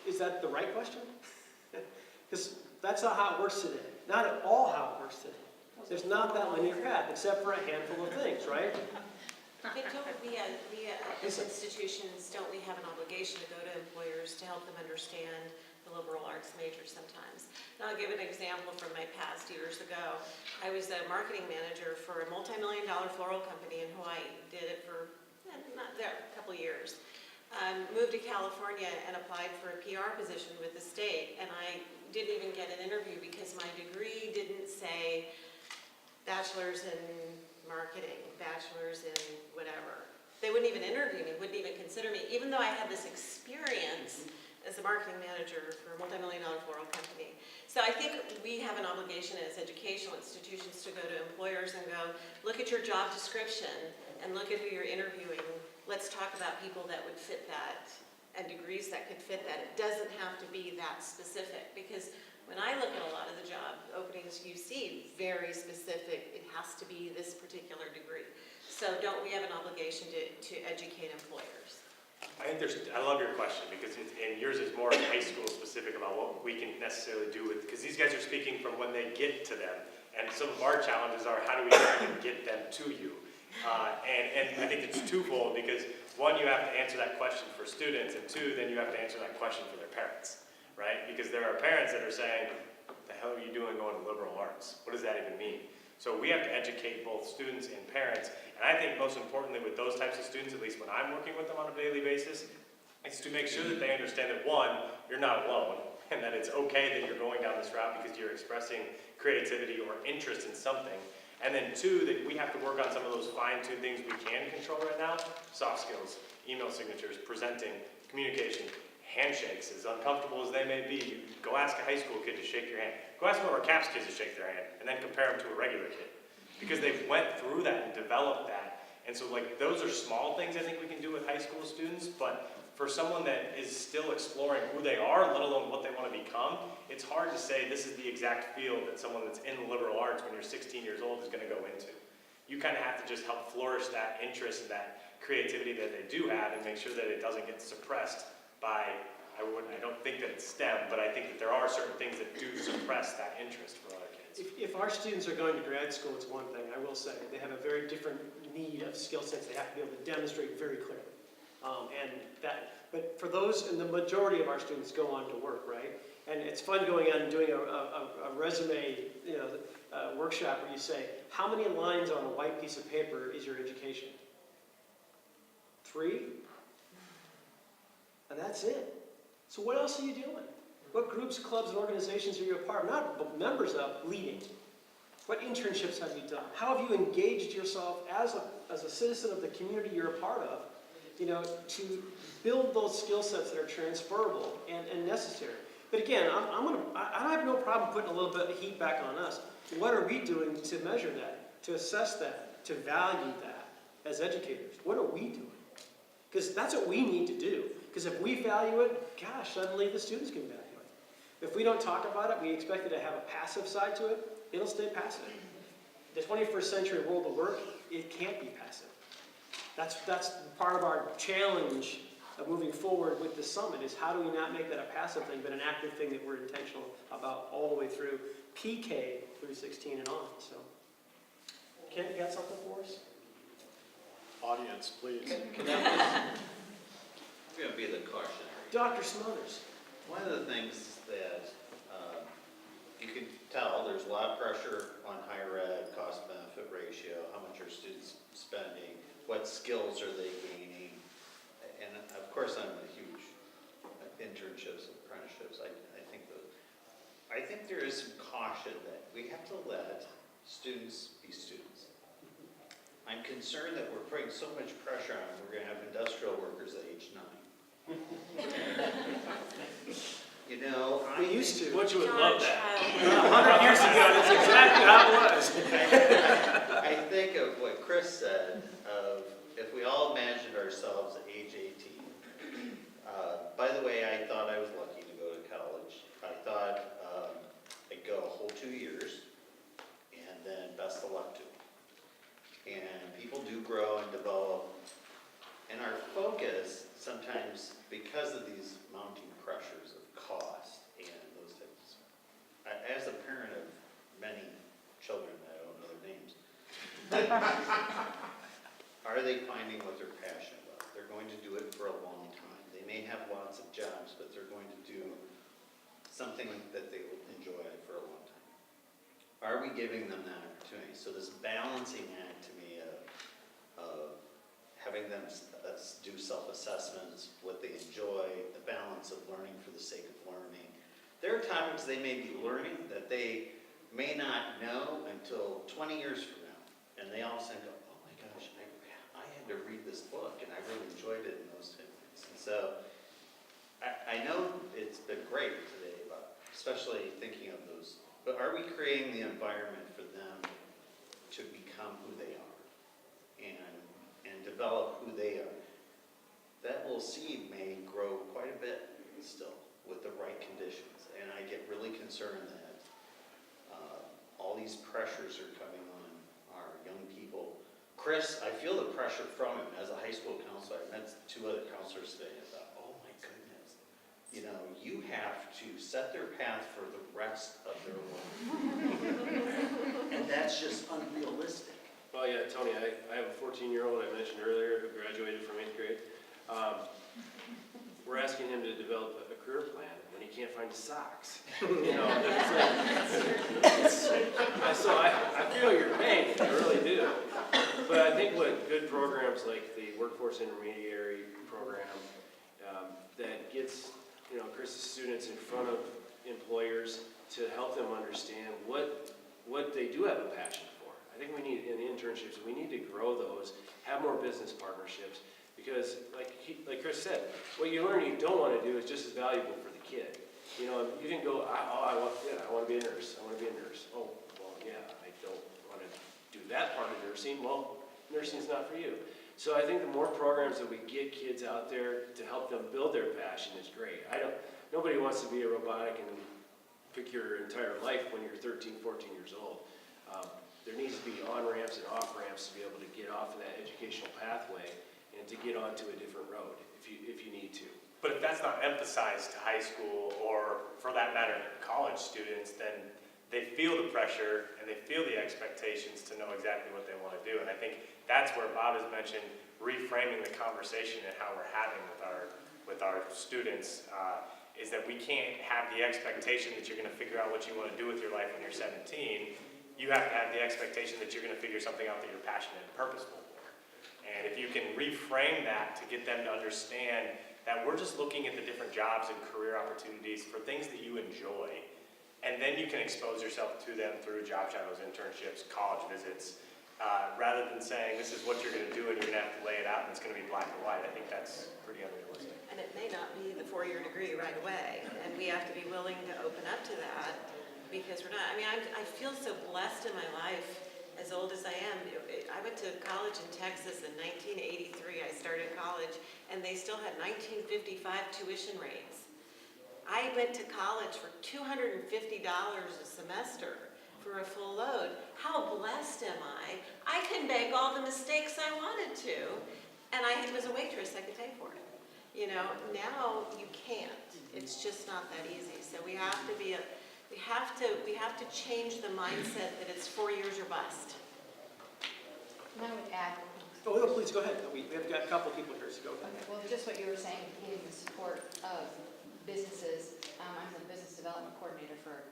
A: is that the right question? Because that's not how it works today. Not at all how it works today. There's not that linear path, except for a handful of things, right?
E: But don't we, as institutions, don't we have an obligation to go to employers to help them understand the liberal arts major sometimes? And I'll give an example from my past years ago. I was a marketing manager for a multi-million-dollar floral company in Hawaii. Did it for not there, a couple years. Moved to California and applied for a PR position with the state, and I didn't even get an interview because my degree didn't say bachelor's in marketing, bachelor's in whatever. They wouldn't even interview me, wouldn't even consider me, even though I had this experience as a marketing manager for a multi-million-dollar floral company. So I think we have an obligation as educational institutions to go to employers and go, look at your job description and look at who you're interviewing. Let's talk about people that would fit that and degrees that could fit that. It doesn't have to be that specific because When I look at a lot of the job openings, you see very specific, it has to be this particular degree. So don't we have an obligation to educate employers?
B: I think I love your question because and yours is more high school specific about what we can necessarily do with, because these guys are speaking from when they get to them. And some of our challenges are how do we try to get them to you? And I think it's twofold because one, you have to answer that question for students, and two, then you have to answer that question for their parents, right? Because there are parents that are saying, what the hell are you doing going to liberal arts? What does that even mean? So we have to educate both students and parents. And I think most importantly with those types of students, at least when I'm working with them on a daily basis, is to make sure that they understand that one, you're not alone, and that it's okay that you're going down this route because you're expressing creativity or interest in something. And then two, that we have to work on some of those fine-tuned things we can control right now. Soft skills, email signatures, presenting, communication, handshakes, as uncomfortable as they may be. Go ask a high school kid to shake your hand. Go ask one of our CAPS kids to shake their hand, and then compare them to a regular kid. Because they've went through that and developed that. And so like those are small things I think we can do with high school students, but for someone that is still exploring who they are, let alone what they want to become, it's hard to say this is the exact field that someone that's in liberal arts when you're 16 years old is going to go into. You kind of have to just help flourish that interest and that creativity that they do have and make sure that it doesn't get suppressed by, I don't think that it's STEM, but I think that there are certain things that do suppress that interest for other kids.
A: If our students are going to grad school, it's one thing, I will say. They have a very different need of skill sets they have to be able to demonstrate very clearly. But for those, and the majority of our students go on to work, right? And it's fun going on and doing a resume, workshop where you say, how many lines on a white piece of paper is your education? 3? And that's it. So what else are you doing? What groups, clubs, and organizations are you a part of? Not members of, leading. What internships have you done? How have you engaged yourself as a citizen of the community you're a part of, to build those skill sets that are transferable and necessary? But again, I have no problem putting a little bit of heat back on us. What are we doing to measure that, to assess that, to value that as educators? What are we doing? Because that's what we need to do. Because if we value it, gosh, suddenly the students can value it. If we don't talk about it, we expect it to have a passive side to it, it'll stay passive. The 21st century world of work, it can't be passive. That's part of our challenge of moving forward with the summit is how do we not make that a passive thing, but an active thing that we're intentional about all the way through PK through 16 and on. So, Kent, you got something for us?
D: Audience, please.
I: I'm going to be the cautionary.
A: Dr. Smothers.
I: One of the things that you can tell, there's a lot of pressure on higher ed, cost-benefit ratio, how much are students spending, what skills are they gaining, and of course I'm a huge internships, apprenticeships. I think there is some caution that we have to let students be students. I'm concerned that we're putting so much pressure on them. We're going to have industrial workers at age 9.
A: We used to.
B: What you would love that.
A: 100 years ago, that's exactly how it was.
I: I think of what Chris said, of if we all imagined ourselves at age 18. By the way, I thought I was lucky to go to college. I thought I'd go a whole 2 years, and then best of luck to me. And people do grow and develop, and our focus sometimes, because of these mounting pressures of cost and those things, as a parent of many children, I don't know their names, are they finding what they're passionate about? They're going to do it for a long time. They may have lots of jobs, but they're going to do something that they will enjoy for a long time. Are we giving them that opportunity? So this balancing act to me of having them do self-assessments, what they enjoy, the balance of learning for the sake of learning. There are topics they may be learning that they may not know until 20 years from now. And they all of a sudden go, oh my gosh, I had to read this book and I really enjoyed it in those things. And so I know it's been great today, especially thinking of those, but are we creating the environment for them to become who they are and develop who they are? That little seed may grow quite a bit still with the right conditions. And I get really concerned concerned that all these pressures are coming on our young people. Chris, I feel the pressure from him. As a high school counselor, I met 2 other counselors today. I thought, oh my goodness, you know, you have to set their path for the rest of their life. And that's just unrealistic.
C: Well, yeah, Tony, I have a 14-year-old I mentioned earlier who graduated from 8th grade. We're asking him to develop a career plan when he can't find his socks. You know, so I feel your pain, I really do. But I think what good programs like the Workforce Intermediary Program that gets, you know, Chris's students in front of employers to help them understand what they do have a passion for. I think we need, in internships, we need to grow those, have more business partnerships, because like Chris said, what you learn you don't want to do is just as valuable for the kid. You know, you can go, I want to be a nurse. I want to be a nurse. Oh, well, yeah, I don't want to do that part of nursing. Well, nursing's not for you. So I think the more programs that we get kids out there to help them build their passion is great. Nobody wants to be a robotic and pick your entire life when you're 13, 14 years old. There needs to be on-ramps and off-ramps to be able to get off of that educational pathway and to get onto a different road if you need to.
B: But if that's not emphasized to high school, or for that matter, college students, then they feel the pressure and they feel the expectations to know exactly what they want to do. And I think that's where Bob has mentioned reframing the conversation and how we're having with our students, is that we can't have the expectation that you're going to figure out what you want to do with your life when you're 17. You have to have the expectation that you're going to figure something out that you're passionate and purposeful for. And if you can reframe that to get them to understand that we're just looking at the different jobs and career opportunities for things that you enjoy, and then you can expose yourself to them through job shadows, internships, college visits, rather than saying this is what you're going to do and you're going to have to lay it out and it's going to be black and white. I think that's pretty unrealistic.
E: And it may not be the 4-year degree right away, and we have to be willing to open up to that, because we're not, I mean, I feel so blessed in my life, as old as I am. I went to college in Texas in 1983. I started college, and they still had 1955 tuition rates. I went to college for $250 a semester for a full load. How blessed am I? I can make all the mistakes I wanted to, and I was a waitress. I could pay for it. You know, now you can't. It's just not that easy. So we have to be we have to change the mindset that it's 4 years or bust.
J: And I would add,
A: Oh, no, please, go ahead. We have got a couple people here, so go ahead.
J: okay, well, just what you were saying, getting the support of businesses. I'm the business development coordinator for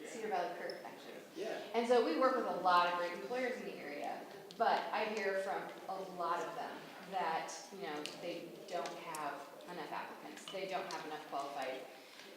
J: Cedar Valley Career Connections.
A: Yeah.
J: And so we work with a lot of great employers in the area, but I hear from a lot of them that, you know, they don't have enough applicants. They don't have enough qualified,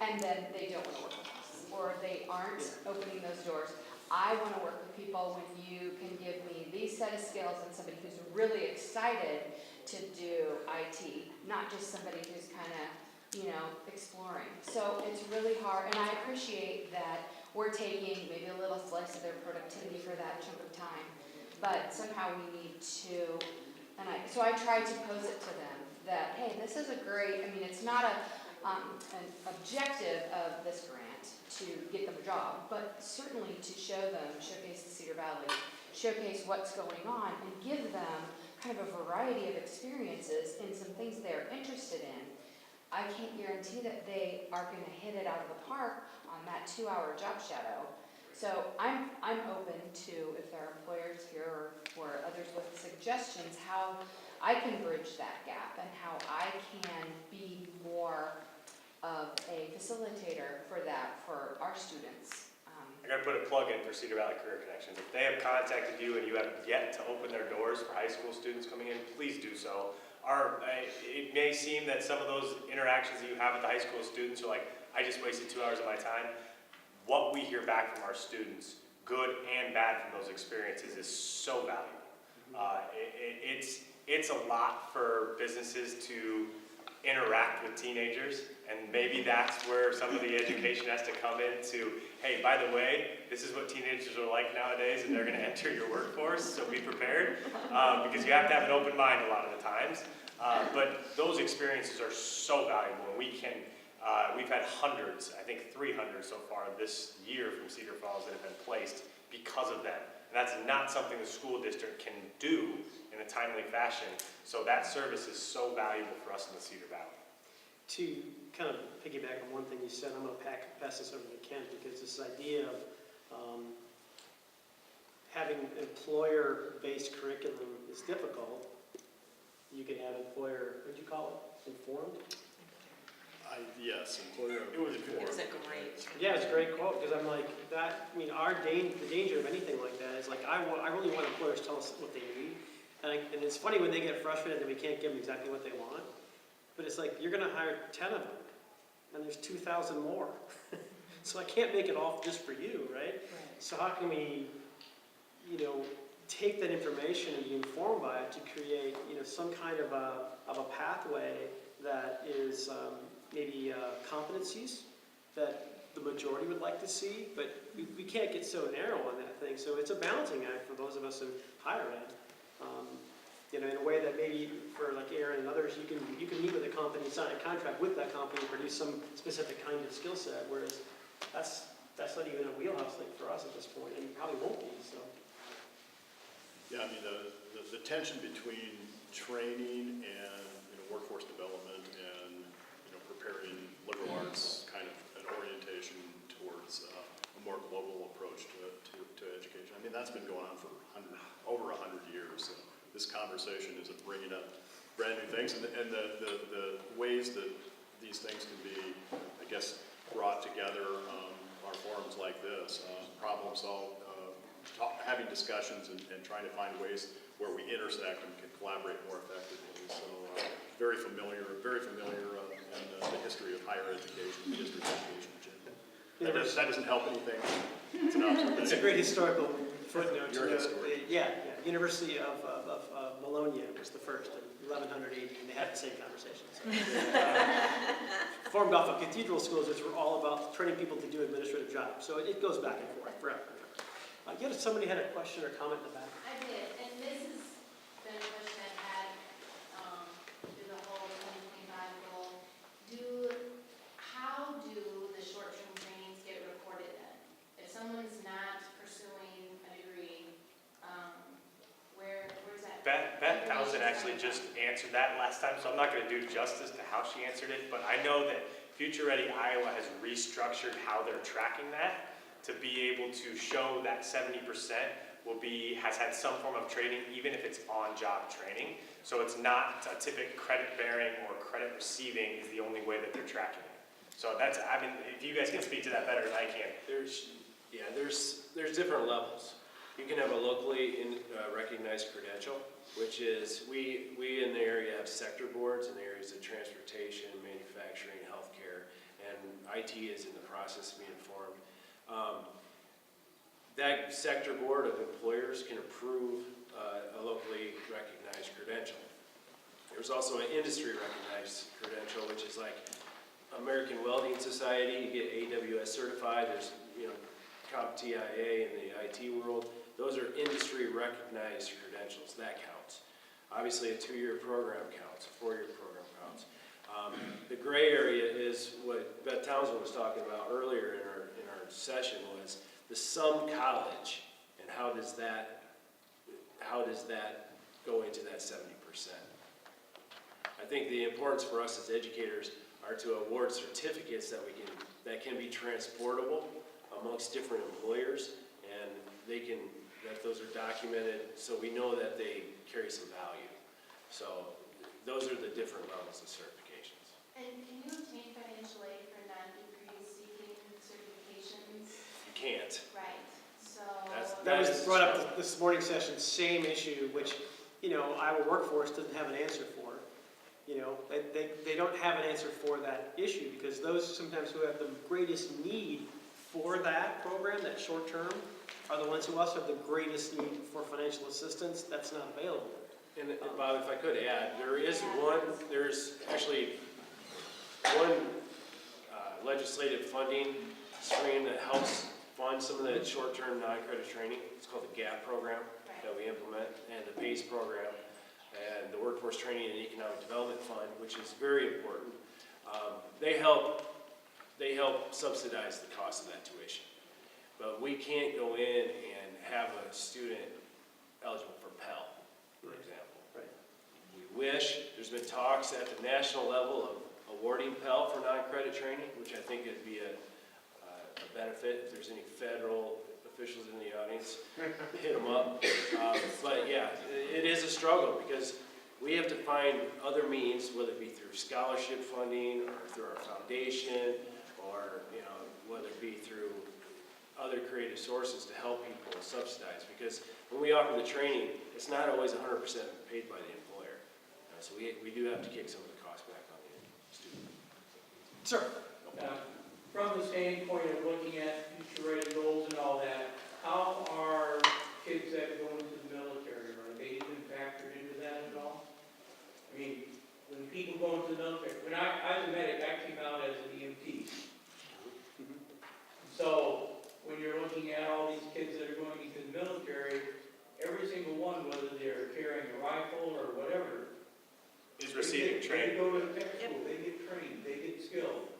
J: and then they don't want to work with us, or they aren't opening those doors. I want to work with people when you can give me these set of skills and somebody who's really excited to do IT, not just somebody who's kind of, you know, exploring. So it's really hard, and I appreciate that we're taking maybe a little slice of their productivity for that chunk of time, but somehow we need to, so I try to pose it to them that, hey, this is a great, I mean, it's not an objective of this grant to get them a job, but certainly to showcase the Cedar Valley, showcase what's going on, and give them kind of a variety of experiences in some things they're interested in. I can't guarantee that they are going to hit it out of the park on that 2-hour job shadow. So I'm open to, if there are employers here or others with suggestions, how I can bridge that gap and how I can be more of a facilitator for that for our students.
B: I got to put a plug in for Cedar Valley Career Connections. If they have contacted you and you have yet to open their doors for high school students coming in, please do so. It may seem that some of those interactions that you have with the high school students are like, I just wasted 2 hours of my time. What we hear back from our students, good and bad from those experiences, is so valuable. It's a lot for businesses to interact with teenagers, and maybe that's where some of the education has to come into, hey, by the way, this is what teenagers are like nowadays, and they're going to enter your workforce, so be prepared, because you have to have an open mind a lot of the times. But those experiences are so valuable, and we can We've had hundreds, I think 300 so far this year from Cedar Falls that have been placed because of that. And that's not something the school district can do in a timely fashion. So that service is so valuable for us in the Cedar Valley.
A: To kind of piggyback on one thing you said, I'm going to pass this over to Ken, because this idea of having employer-based curriculum is difficult. You can have employer, what do you call it, informed?
D: Yes, employer.
B: It was
E: It was a great.
A: Yeah, it's a great quote, because I'm like, that, I mean, the danger of anything like that is like, I really want employers to tell us what they need. And it's funny when they get frustrated that we can't give them exactly what they want. But it's like, you're gonna hire 10 of them, and there's 2,000 more. So I can't make it all just for you, right? So how can we, take that information and be informed by it to create, some kind of a pathway that is maybe competencies that the majority would like to see, but we can't get so narrow on that thing. So it's a balancing act for those of us in higher ed. In a way that maybe for like Aaron and others, you can meet with a company, sign a contract with that company, produce some specific kind of skill set, whereas that's not even a wheelhouse thing for us at this point, and probably won't be, so.
D: Yeah, I mean, the tension between training and, workforce development and, preparing liberal arts kind of an orientation towards a more global approach to education. I mean, that's been going on for over 100 years. So this conversation isn't bringing up brand new things, and the ways that these things can be, I guess, brought together are forums like this, problem solve, having discussions and trying to find ways where we intersect and can collaborate more effectively. So very familiar in the history of higher education, district education. That doesn't help anything. It's an observation.
A: It's a great historical footnote.
D: You're a historian.
A: Yeah. University of Bologna was the first in 1100 AD, and they had the same conversation. So, formed off of cathedral schools, which were all about training people to do administrative jobs. So it goes back and forth forever. Somebody had a question or comment in the back.
J: I did, and this has been a question I've had through the whole 2025 goal. How do the short-term trainings get recorded then? If someone's not pursuing a degree, where's that?
B: Beth Townsend actually just answered that last time, so I'm not going to do justice to how she answered it, but I know that Future Ready Iowa has restructured how they're tracking that to be able to show that 70% has had some form of training, even if it's on-job training. So it's not a typical credit bearing or credit receiving is the only way that they're tracking it. So if you guys can speak to that better than I can.
C: There's different levels. You can have a locally recognized credential, which is, we in the area have sector boards in the areas of transportation, manufacturing, healthcare, and IT is in the process of being formed. That sector board of employers can approve a locally recognized credential. There's also an industry recognized credential, which is like American Welding Society, you get AWS certified. There's CompTIA in the IT world. Those are industry recognized credentials. That counts. Obviously, a 2-year program counts. A 4-year program counts. The gray area is what Beth Townsend was talking about earlier in our session, was the some college, and how does that go into that 70%? I think the importance for us as educators are to award certificates that can be transportable amongst different employers, and that those are documented so we know that they carry some value. So those are the different levels of certifications.
J: And can you obtain financial aid for non-degree seeking certifications?
C: You can't.
J: Right, so.
A: That was brought up this morning session, same issue, which, Iowa Workforce doesn't have an answer for. They don't have an answer for that issue, because those sometimes who have the greatest need for that program, that short term, are the ones who also have the greatest need for financial assistance that's not available.
C: And Bob, if I could add, there's actually one legislative funding stream that helps fund some of that short-term non-credit training. It's called the GAP program that we implement, and the PACE program, and the Workforce Training and Economic Development Fund, which is very important. they help subsidize the cost of that tuition. But we can't go in and have a student eligible for Pell, for example.
A: Right.
C: We wish, there's been talks at the national level of awarding Pell for non-credit training, which I think would be a benefit. If there's any federal officials in the audience, hit them up. But yeah, it is a struggle because we have to find other means, whether it be through scholarship funding or through our foundation, or whether it be through other creative sources to help people subsidize. Because when we offer the training, it's not always 100% paid by the employer. So we do have to kick some of the costs back on the student.
A: Sir?
K: From the standpoint of looking at future rated goals and all that, how are kids that go into the military, are they even factored into that at all? I mean, when people go into the military, when I was a medic, I came out as an EMT. So when you're looking at all these kids that are going into the military, every single one, whether they're carrying a rifle or whatever,
B: Is receiving training.
K: They go to tech school, they get trained, they get skilled.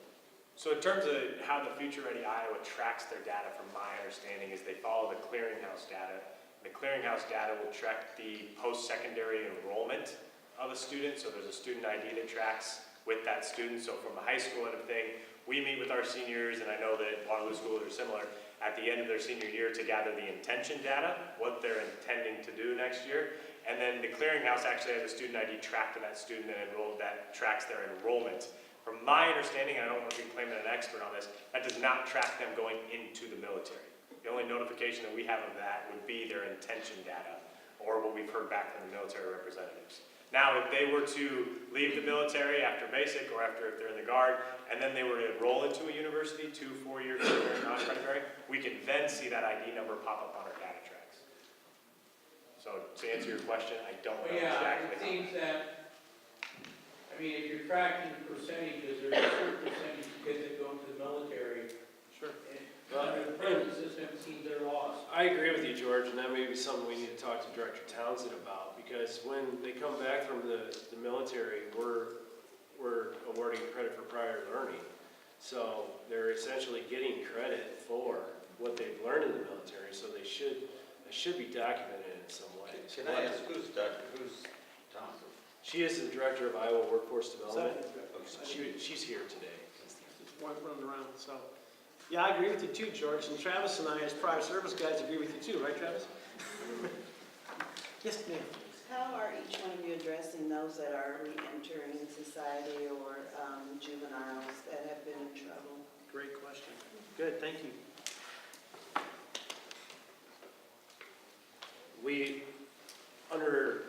B: So in terms of how the Future Ready Iowa tracks their data, from my understanding, is they follow the clearinghouse data. The clearinghouse data will track the post-secondary enrollment of a student. So there's a student ID that tracks with that student. So from the high school end of thing, we meet with our seniors, and I know that Waterloo schools are similar, at the end of their senior year to gather the intention data, what they're intending to do next year. And then the clearinghouse actually has a student ID tracked to that student and enrolled that tracks their enrollment. From my understanding, and I don't want to be claiming an expert on this, that does not track them going into the military. The only notification that we have of that would be their intention data, or what we've heard back from the military representatives. Now, if they were to leave the military after basic, or after if they're in the Guard, and then they were to enroll into a university, 2 4-year primary, non-primary, we can then see that ID number pop up on our data tracks. So to answer your question, I don't know
K: Well, yeah,
B: exactly.
K: it seems that, I mean, if you're tracking percentages, there's a certain percentage of kids that go into the military.
A: Sure.
K: And under the present system, it seems they're lost.
C: I agree with you, George, and that may be something we need to talk to Director Townsend about, because when they come back from the military, we're awarding credit for prior learning. So they're essentially getting credit for what they've learned in the military, so it should be documented in some way.
I: Can I ask who's Thompson?
C: She is the Director of Iowa Workforce Development. She's here today.
A: Just running around, so. Yeah, I agree with you too, George, and Travis and I, as prior service guys, agree with you too, right, Travis? Yes, ma'am.
L: How are each one of you addressing those that are re-entering society or juveniles that have been in trouble?
A: Great question. Good, thank you.
C: We, under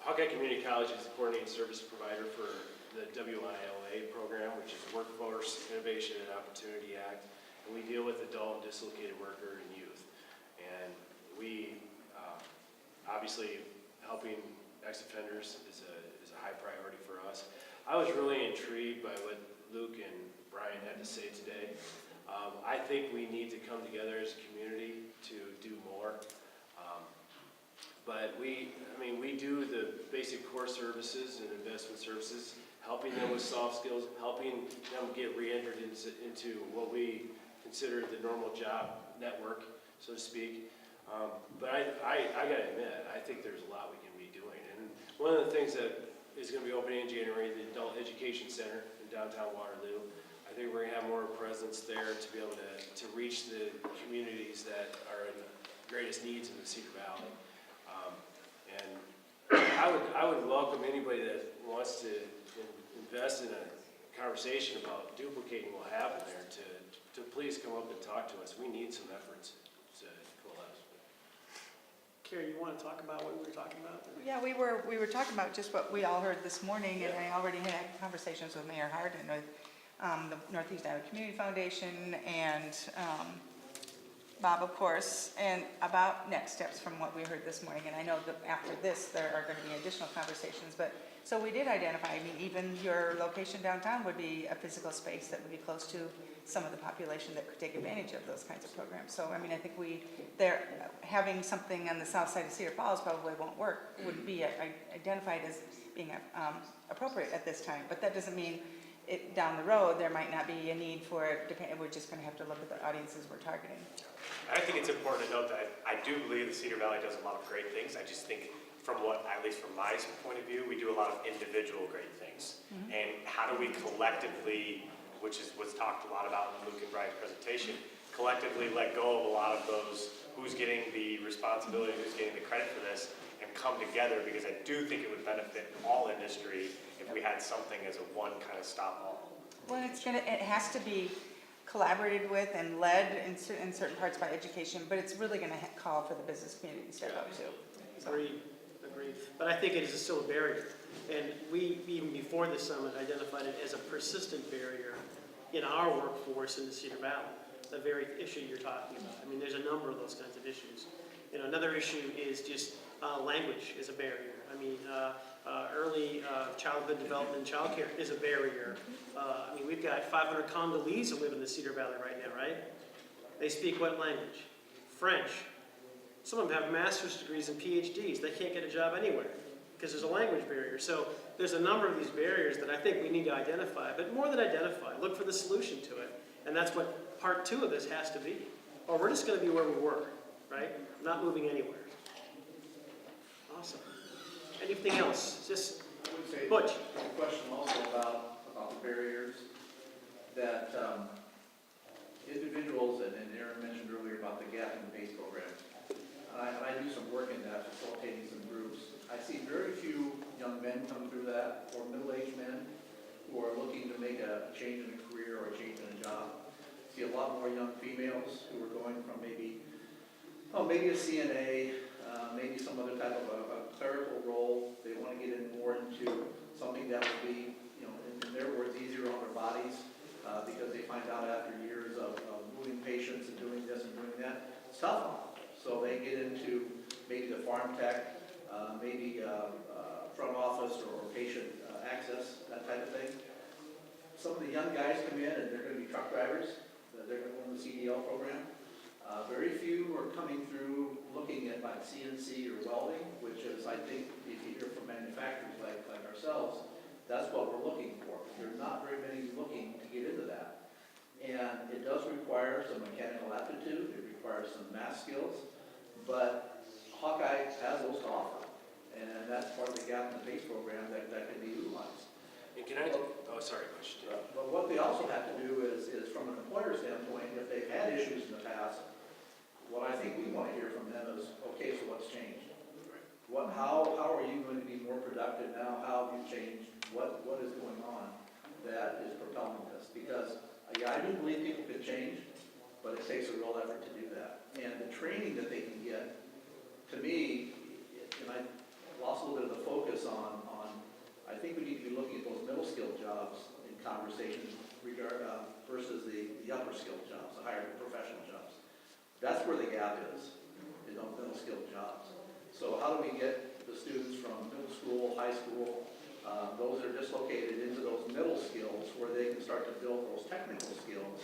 C: Hawkeye Community College, is the coordinating service provider for the WILA program, which is Workforce Innovation and Opportunity Act, and we deal with adult and dislocated worker and youth. And we, obviously, helping ex-offenders is a high priority for us. I was really intrigued by what Luke and Brian had to say today. I think we need to come together as a community to do more. But we do the basic core services and investment services, helping them with soft skills, helping them get re-entered into what we consider the normal job network, so to speak. But I gotta admit, I think there's a lot we can be doing. And one of the things that is gonna be opening in January, the Adult Education Center in downtown Waterloo. I think we're gonna have more presence there to be able to reach the communities that are in the greatest needs in the Cedar Valley. And I would welcome anybody that wants to invest in a conversation about duplicating what happened there to please come up and talk to us. We need some efforts to coalesce.
A: Carrie, you want to talk about what we were talking about?
M: Yeah, we were talking about just what we all heard this morning, and I already had conversations with Mayor Hardin with the Northeast Iowa Community Foundation and Bob, of course, and about next steps from what we heard this morning. And I know that after this, there are going to be additional conversations, but so we did identify, I mean, even your location downtown would be a physical space that would be close to some of the population that could take advantage of those kinds of programs. So, I mean, I think having something on the south side of Cedar Falls probably wouldn't be identified as being appropriate at this time. But that doesn't mean down the road, there might not be a need for it, we're just gonna have to look at the audiences we're targeting.
B: I think it's important to note that I do believe the Cedar Valley does a lot of great things. I just think from what, at least from my point of view, we do a lot of individual great things. And how do we collectively, which is what's talked a lot about in Luke and Brian's presentation, collectively let go of a lot of those, who's getting the responsibility, who's getting the credit for this, and come together, because I do think it would benefit all industry if we had something as a one kind of stop all.
M: Well, it has to be collaborated with and led in certain parts by education, but it's really gonna call for the business community to step up too. So.
A: Agreed. But I think it is still a barrier. And we, even before this summit, identified it as a persistent barrier in our workforce in the Cedar Valley, the very issue you're talking about. I mean, there's a number of those kinds of issues. You know, another issue is just language is a barrier. I mean, early childhood development and childcare is a barrier. I mean, we've got 500 Congolese who live in the Cedar Valley right now, right? They speak what language? French. Some of them have master's degrees and PhDs. They can't get a job anywhere because there's a language barrier. So there's a number of these barriers that I think we need to identify, but more than identify, look for the solution to it. And that's what part 2 of this has to be. Or we're just going to be where we were, right? Not moving anywhere. Awesome. Anything else? Just
N: I would say,
A: Butch.
N: a question also about the barriers that individuals, and Aaron mentioned earlier about the gap in the PACE program. And I do some work in that, facilitating some groups. I see very few young men come through that, or middle-aged men, who are looking to make a change in a career or a change in a job. I see a lot more young females who are going from maybe a CNA, maybe some other type of a clerical role. They want to get in more into something that would be, in their words, easier on their bodies, because they find out after years of moving patients and doing this and doing that, it's tough on them. So they get into maybe the farm tech, maybe front office or patient access, that type of thing. Some of the young guys come in and they're going to be truck drivers. They're going to run the CDL program. Very few are coming through looking at like CNC or welding, which is, I think, if you hear from manufacturers like ourselves, that's what we're looking for. There's not very many looking to get into that. And it does require some mechanical aptitude. It requires some math skills. But Hawkeye has those to offer. And that's part of the gap in the PACE program that can be utilized.
C: And can I, sorry, Bush.
N: But what they also have to do is from an employer standpoint, if they've had issues in the past, what I think we want to hear from them is, okay, so what's changed? How are you going to be more productive now? How have you changed? What is going on that is propelling this? Because I do believe people can change, but it takes a real effort to do that. And the training that they can get, to me, and I lost a little bit of the focus on I think we need to be looking at those middle skill jobs in conversation versus the upper skill jobs, the higher professional jobs. That's where the gap is in those middle skill jobs. So how do we get the students from middle school, high school, those that are dislocated into those middle skills where they can start to build those technical skills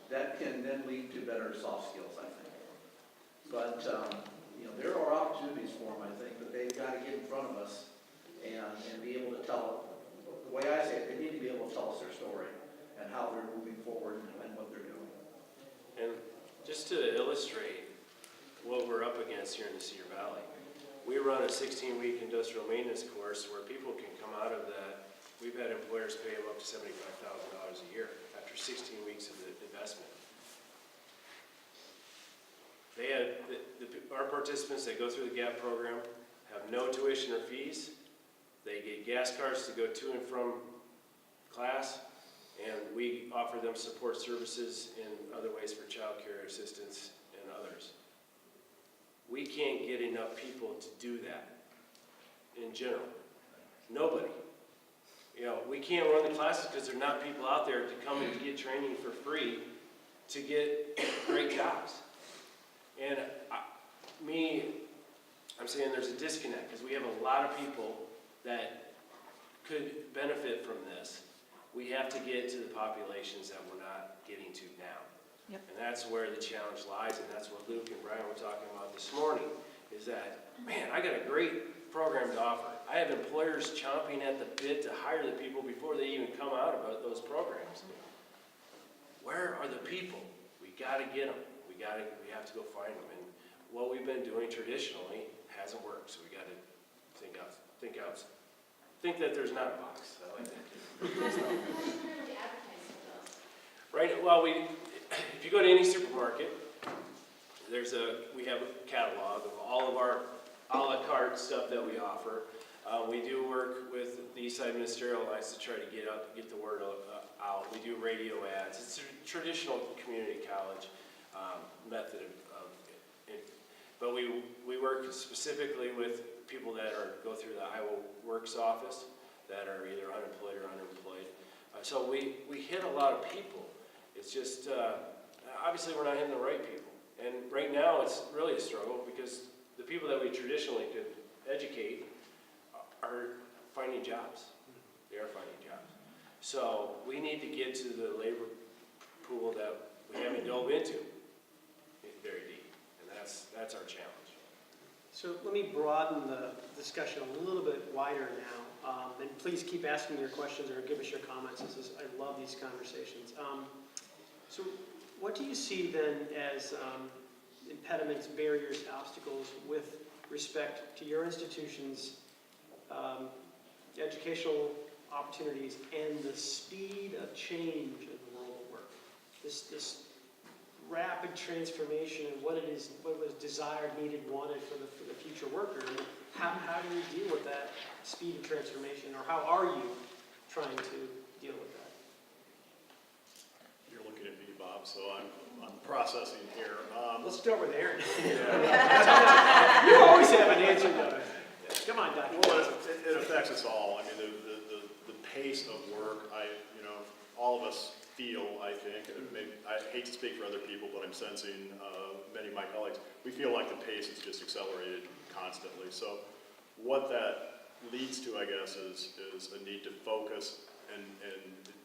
N: that can then lead to better soft skills, I think. But, there are opportunities for them, I think, but they've got to get in front of us and be able to tell, the way I say it, they need to be able to tell us their story and how they're moving forward and what they're doing.
C: And just to illustrate what we're up against here in the Cedar Valley, we run a 16-week industrial maintenance course where people can come out of that. We've had employers pay them up to $75,000 a year after 16 weeks of the investment. They have, our participants that go through the GAP program have no tuition or fees. They get gas cards to go to and from class, and we offer them support services in other ways for child care assistance and others. We can't get enough people to do that in general. Nobody. We can't run the classes because there are not people out there to come and get training for free to get great jobs. And I'm saying there's a disconnect because we have a lot of people that could benefit from this. We have to get to the populations that we're not getting to now.
M: Yep.
C: And that's where the challenge lies, and that's what Luke and Brian were talking about this morning, is that, man, I got a great program to offer. I have employers chomping at the bit to hire the people before they even come out about those programs. Where are the people? We gotta get them. We have to go find them. And what we've been doing traditionally hasn't worked, so we gotta think that there's not a box. I like that. Right, well, if you go to any supermarket, we have a catalog of all of our a la carte stuff that we offer. We do work with the East Side Ministerial Alliance to try to get the word out. We do radio ads. It's a traditional community college method of it. But we work specifically with people that go through the Iowa Works office that are either unemployed or underemployed. So we hit a lot of people. It's just, obviously we're not hitting the right people. And right now it's really a struggle because the people that we traditionally could educate are finding jobs. They are finding jobs. So we need to get to the labor pool that we haven't dove into very deep. And that's our challenge.
A: So let me broaden the discussion a little bit wider now. And please keep asking your questions or give us your comments. I love these conversations. So what do you see then as impediments, barriers, obstacles with respect to your institution's educational opportunities and the speed of change in the world of work? This rapid transformation and what was desired, needed, wanted for the future worker. And how do you deal with that speed of transformation, or how are you trying to deal with that?
D: You're looking at me, Bob, so I'm processing here.
A: Let's start with Aaron. You always have an answer, though. Come on, Doc.
D: Well, it affects us all. I mean, the pace of work, all of us feel, I think, and maybe, I hate to speak for other people, but I'm sensing many of my colleagues, we feel like the pace is just accelerated constantly. So what that leads to, I guess, is a need to focus and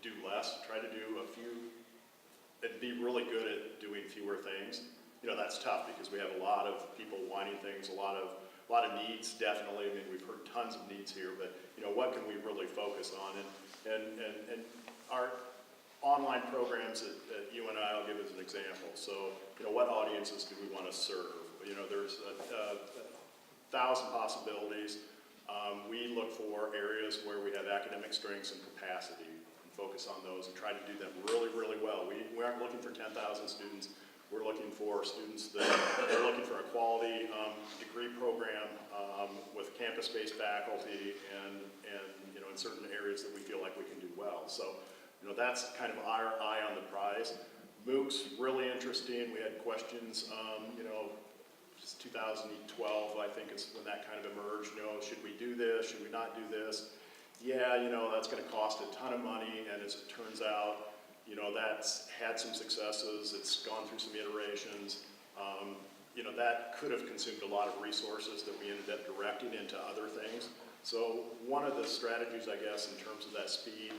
D: do less, try to do a few, and be really good at doing fewer things. That's tough because we have a lot of people wanting things, a lot of needs, definitely. I mean, we've heard tons of needs here, but what can we really focus on? And our online programs at UNI, I'll give as an example. So, what audiences do we want to serve? There's 1,000 possibilities. We look for areas where we have academic strengths and capacity and focus on those and try to do them really, really well. We aren't looking for 10,000 students. We're looking for students that are looking for a quality degree program with campus-based faculty and in certain areas that we feel like we can do well. So, that's kind of our eye on the prize. MOOCs, really interesting. We had questions, just 2012, I think is when that kind of emerged. Should we do this? Should we not do this? Yeah, that's going to cost a ton of money, and as it turns out, that's had some successes. It's gone through some iterations. That could have consumed a lot of resources that we ended up directing into other things. So one of the strategies, I guess, in terms of that speed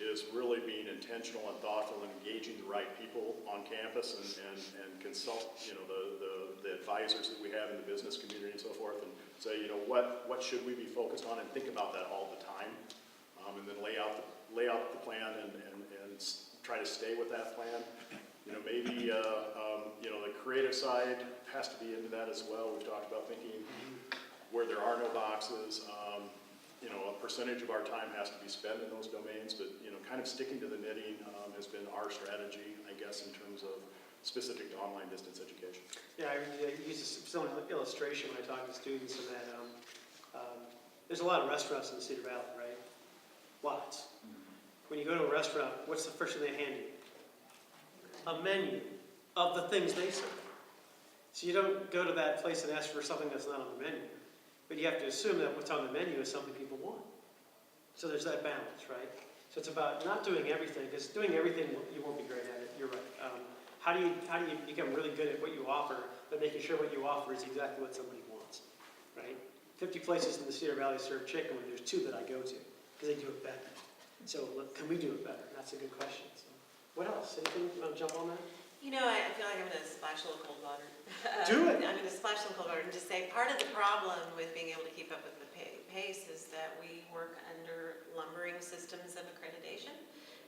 D: is really being intentional and thoughtful and engaging the right people on campus and consult, the advisors that we have in the business community and so forth, and say, what should we be focused on, and think about that all the time, and then lay out the plan and try to stay with that plan. Maybe the creative side has to be into that as well. We've talked about thinking where there are no boxes. A percentage of our time has to be spent in those domains, but kind of sticking to the knitting has been our strategy, I guess, in terms of specific to online distance education.
A: Yeah, I use some illustration when I talk to students, and that there's a lot of restaurants in the Cedar Valley, right? Lots. When you go to a restaurant, what's the first thing they hand you? A menu of the things they serve. So you don't go to that place and ask for something that's not on the menu. But you have to assume that what's on the menu is something people want. So there's that balance, right? So it's about not doing everything, because doing everything, you won't be great at it. You're right. How do you become really good at what you offer, but making sure what you offer is exactly what somebody wants, right? 50 places in the Cedar Valley serve chicken, and there's 2 that I go to, because they do it better. So can we do it better? That's a good question. So what else? Anything you want to jump on that?
E: You know, I feel like I'm gonna splash a little cold water.
A: Do it.
E: I'm gonna splash some cold water and just say, part of the problem with being able to keep up with the pace is that we work under lumbering systems of accreditation.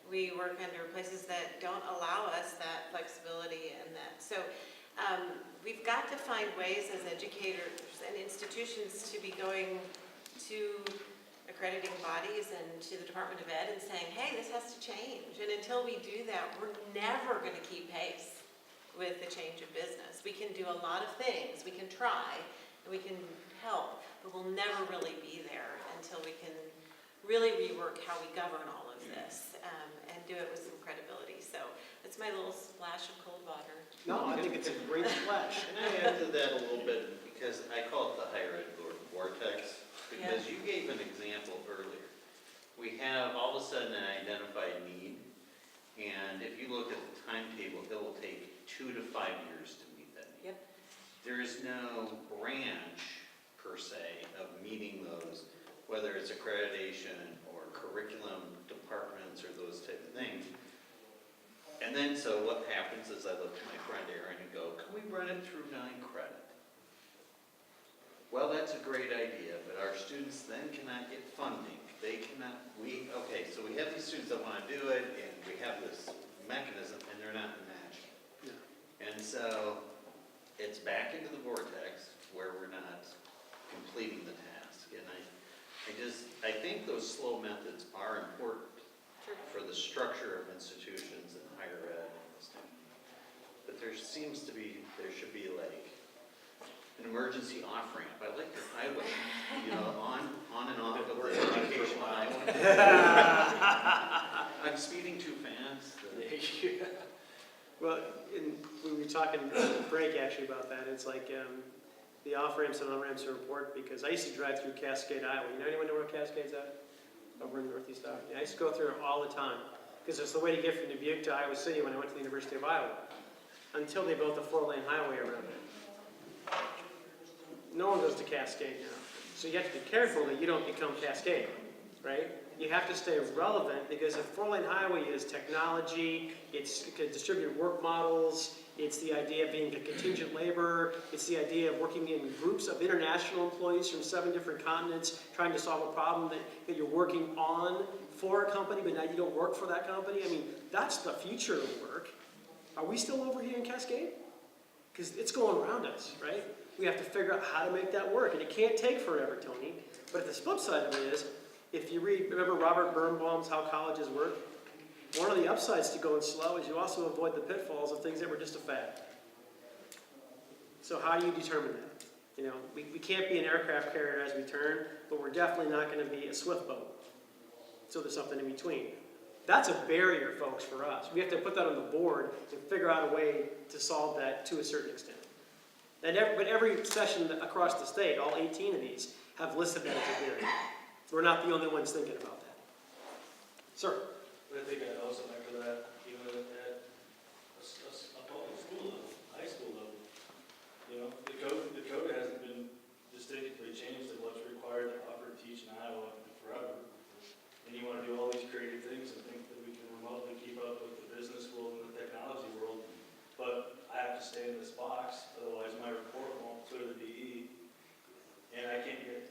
E: We work under places that don't allow us that flexibility and that. So we've got to find ways as educators and institutions to be going to accrediting bodies and to the Department of Ed and saying, hey, this has to change. And until we do that, we're never going to keep pace with the change of business. We can do a lot of things. We can try and we can help, but we'll never really be there until we can really rework how we govern all of this and do it with some credibility. So that's my little splash of cold water.
A: No, I think it's a great splash.
I: Can I add to that a little bit, because I call it the higher ed vortex, because you gave an example earlier. We have all of a sudden an identified need, and if you look at the timetable, it will take 2 to 5 years to meet that need.
E: Yep.
I: There is no branch, per se, of meeting those, whether it's accreditation or curriculum departments or those type of things. And then, so what happens is I look to my friend Aaron and go, can we run it through 9 credit? Well, that's a great idea, but our students then cannot get funding. They cannot, okay, so we have these students that want to do it, and we have this mechanism, and they're not matching. And so, it's back into the vortex where we're not completing the task. And I think those slow methods are important for the structure of institutions and higher ed and those things. But there should be like an emergency off-ramp. I like your highway, on and off of the education highway. I'm speeding too fast.
A: Well, we were talking at the break actually about that. It's like the off-ramps and on-ramps are important because I used to drive through Cascade, Iowa. Anyone know where Cascade's at? Over in northeast Iowa. Yeah, I used to go through it all the time because it's the way to get from Dubuque to Iowa City when I went to the University of Iowa. Until they built a 4-lane highway around it. No one goes to Cascade now. So you have to be careful that you don't become Cascade, right? You have to stay relevant because a 4-lane highway is technology, it's distributed work models, it's the idea of being a contingent labor, it's the idea of working in groups of international employees from 7 different continents trying to solve a problem that you're working on for a company, but now you don't work for that company. I mean, that's the future of work. Are we still over here in Cascade? Because it's going around us, right? We have to figure out how to make that work, and it can't take forever, Tony. But the flip side of it is, if you remember Robert Birnbaum's How Colleges Work? One of the upsides to going slow is you also avoid the pitfalls of things that were just a fad. So how do you determine that? We can't be an aircraft carrier as we turn, but we're definitely not going to be a swift boat. So there's something in between. That's a barrier, folks, for us. We have to put that on the board and figure out a way to solve that to a certain extent. But every session across the state, all 18 of these, have listed that as a barrier. We're not the only ones thinking about that. Sir?
O: But I think I'd also echo that, even at a public school level, high school level. The code hasn't been distinctly changed to what's required to offer and teach in Iowa forever. And you want to do all these creative things and think that we can remotely keep up with the business world and the technology world. But I have to stay in this box, otherwise my report won't clear the DE. And I can't get,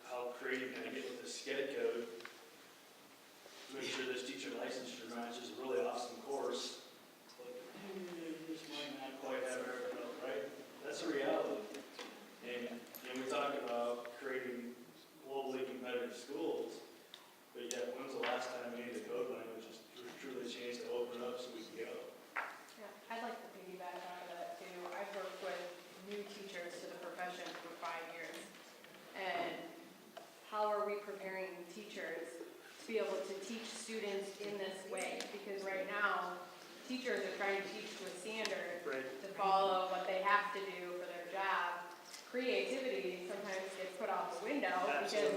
O: how creative can I get with this SCED code to make sure this teacher licensure matches a really awesome course. But this might not quite have everything else, right? That's a reality. And we talk about creating globally competitive schools, but yet when's the last time we made the code language just truly changed to open up so we can go?
P: Yeah, I'd like to piggyback off of that too. I've worked with new teachers to the profession for 5 years. And how are we preparing teachers to be able to teach students in this way? Because right now, teachers are trying to teach to a standard to follow what they have to do for their job. Creativity sometimes gets put out the window because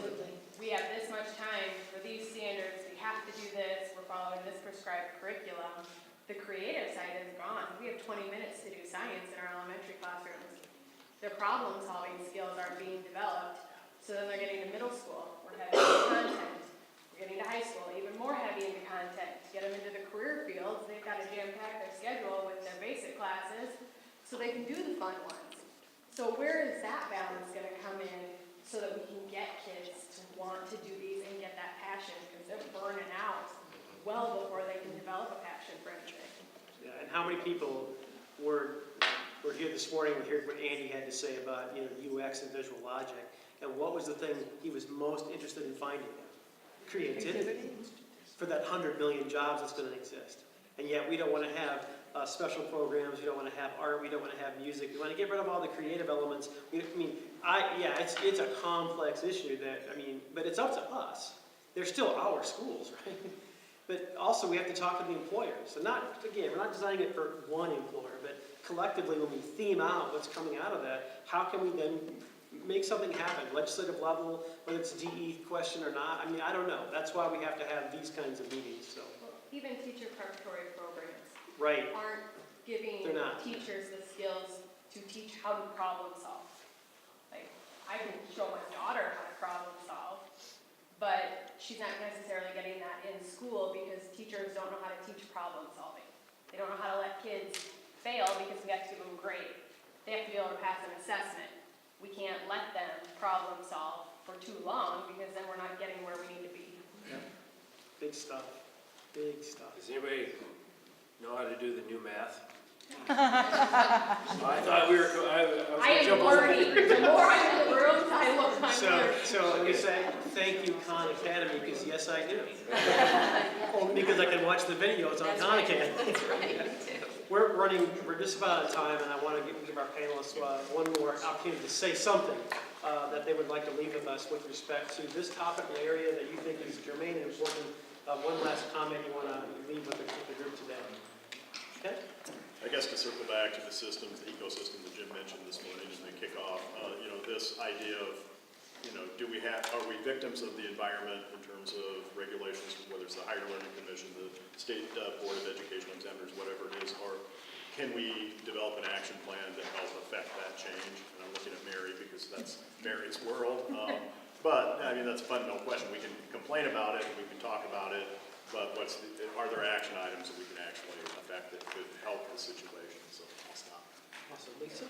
P: we have this much time for these standards, we have to do this, we're following this prescribed curriculum. The creative side is gone. We have 20 minutes to do science in our elementary classrooms. Their problem-solving skills aren't being developed. So then they're getting to middle school. We're heavy into content. We're getting to high school, even more heavy into content. To get them into the career fields, they've got to jam-pack their schedule so they can do the fun ones. So where is that balance gonna come in so that we can get kids to want to do these and get that passion, because they're burning out well before they can develop a passion for anything.
A: Yeah, and how many people were here this morning to hear what Andy had to say about, UX and visual logic, and what was the thing he was most interested in finding? Creativity. For that 100 million jobs that's going to exist. And yet we don't want to have special programs, we don't want to have art, we don't want to have music, we want to get rid of all the creative elements. It's a complex issue but it's up to us. They're still our schools, right? But also we have to talk to the employers. And we're not designing it for one employer, but collectively when we theme out what's coming out of that, how can we then make something happen, legislative level, whether it's a DE question or not? I don't know. That's why we have to have these kinds of meetings, so.
P: Well, even teacher preparatory programs
A: Right.
P: aren't giving
A: They're not.
P: teachers the skills to teach how to problem solve. Like, I can show my daughter how to problem solve, but she's not necessarily getting that in school because teachers don't know how to teach problem solving. They don't know how to let kids fail because we have to give them a grade. They have to be able to pass an assessment. We can't let them problem solve for too long because then we're not getting where we need to be.
A: Yeah. Big stuff. Big stuff.
C: Does anybody know how to do the new math? I thought we were, I was
P: I
C: gonna
P: am
C: jump on
P: learning. The more I'm in the room, I look, I'm learning.
A: So let me say, thank you, Khan Academy, because yes, I do. Only because I can watch the videos on Khan Academy.
E: That's right.
A: We're just about out of time, and I want to give our panelists one more opportunity to say something that they would like to leave with us with respect to this topical area that you think is germane and important. One last comment you want to leave with the group today. Okay?
D: I guess to circle back to the systems, the ecosystem that Jim mentioned this morning as we kick off, this idea of, are we victims of the environment in terms of regulations, whether it's the Higher Learning Commission, the State Board of Education Examiners, whatever it is, or can we develop an action plan to help affect that change? And I'm looking at Mary because that's Mary's world. But that's fun, no question. We can complain about it, we can talk about it, but are there action items that we can actually affect that could help the situation? So I'll stop.
A: Awesome. Lisa?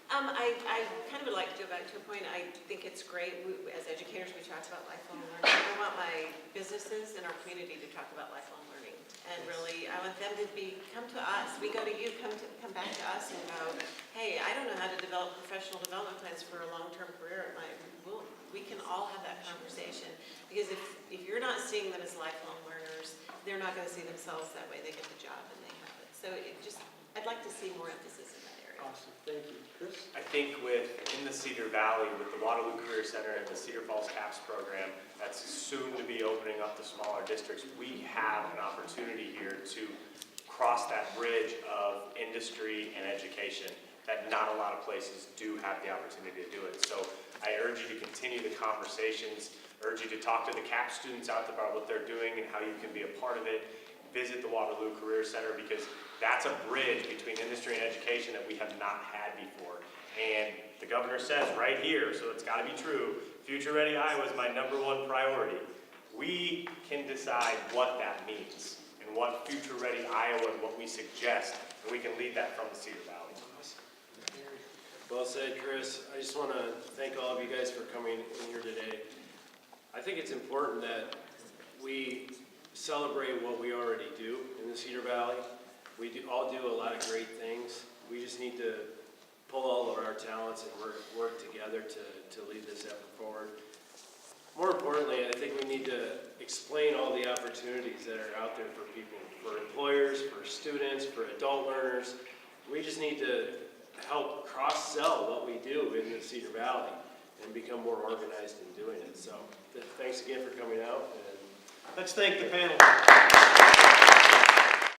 E: I kind of would like to go back to a point. I think it's great. As educators, we talked about lifelong learning. I want my businesses and our community to talk about lifelong learning. And really, I want them to come to us. We go to you, come back to us and go, hey, I don't know how to develop professional development plans for a long-term career at my school. We can all have that conversation. Because if you're not seeing them as lifelong learners, they're not going to see themselves that way. They get the job and they have it. So I'd like to see more emphasis in that area.
A: Awesome. Thank you. Chris?
B: I think in the Cedar Valley, with the Waterloo Career Center and the Cedar Falls CAPS program, that's soon to be opening up to smaller districts, we have an opportunity here to cross that bridge of industry and education that not a lot of places do have the opportunity to do it. So I urge you to continue the conversations, urge you to talk to the CAPS students out there about what they're doing and how you can be a part of it. Visit the Waterloo Career Center because that's a bridge between industry and education that we have not had before. And the governor says right here, so it's got to be true, Future Ready Iowa is my #1 priority. We can decide what that means and what Future Ready Iowa and what we suggest, and we can lead that from the Cedar Valley.
C: Well said, Chris. I just want to thank all of you guys for coming in here today. I think it's important that we celebrate what we already do in the Cedar Valley. We all do a lot of great things. We just need to pull all of our talents and work together to lead this effort forward. More importantly, I think we need to explain all the opportunities that are out there for people, for employers, for students, for adult learners. We just need to help cross-sell what we do in the Cedar Valley and become more organized in doing it. So thanks again for coming out.
A: Let's thank the panel.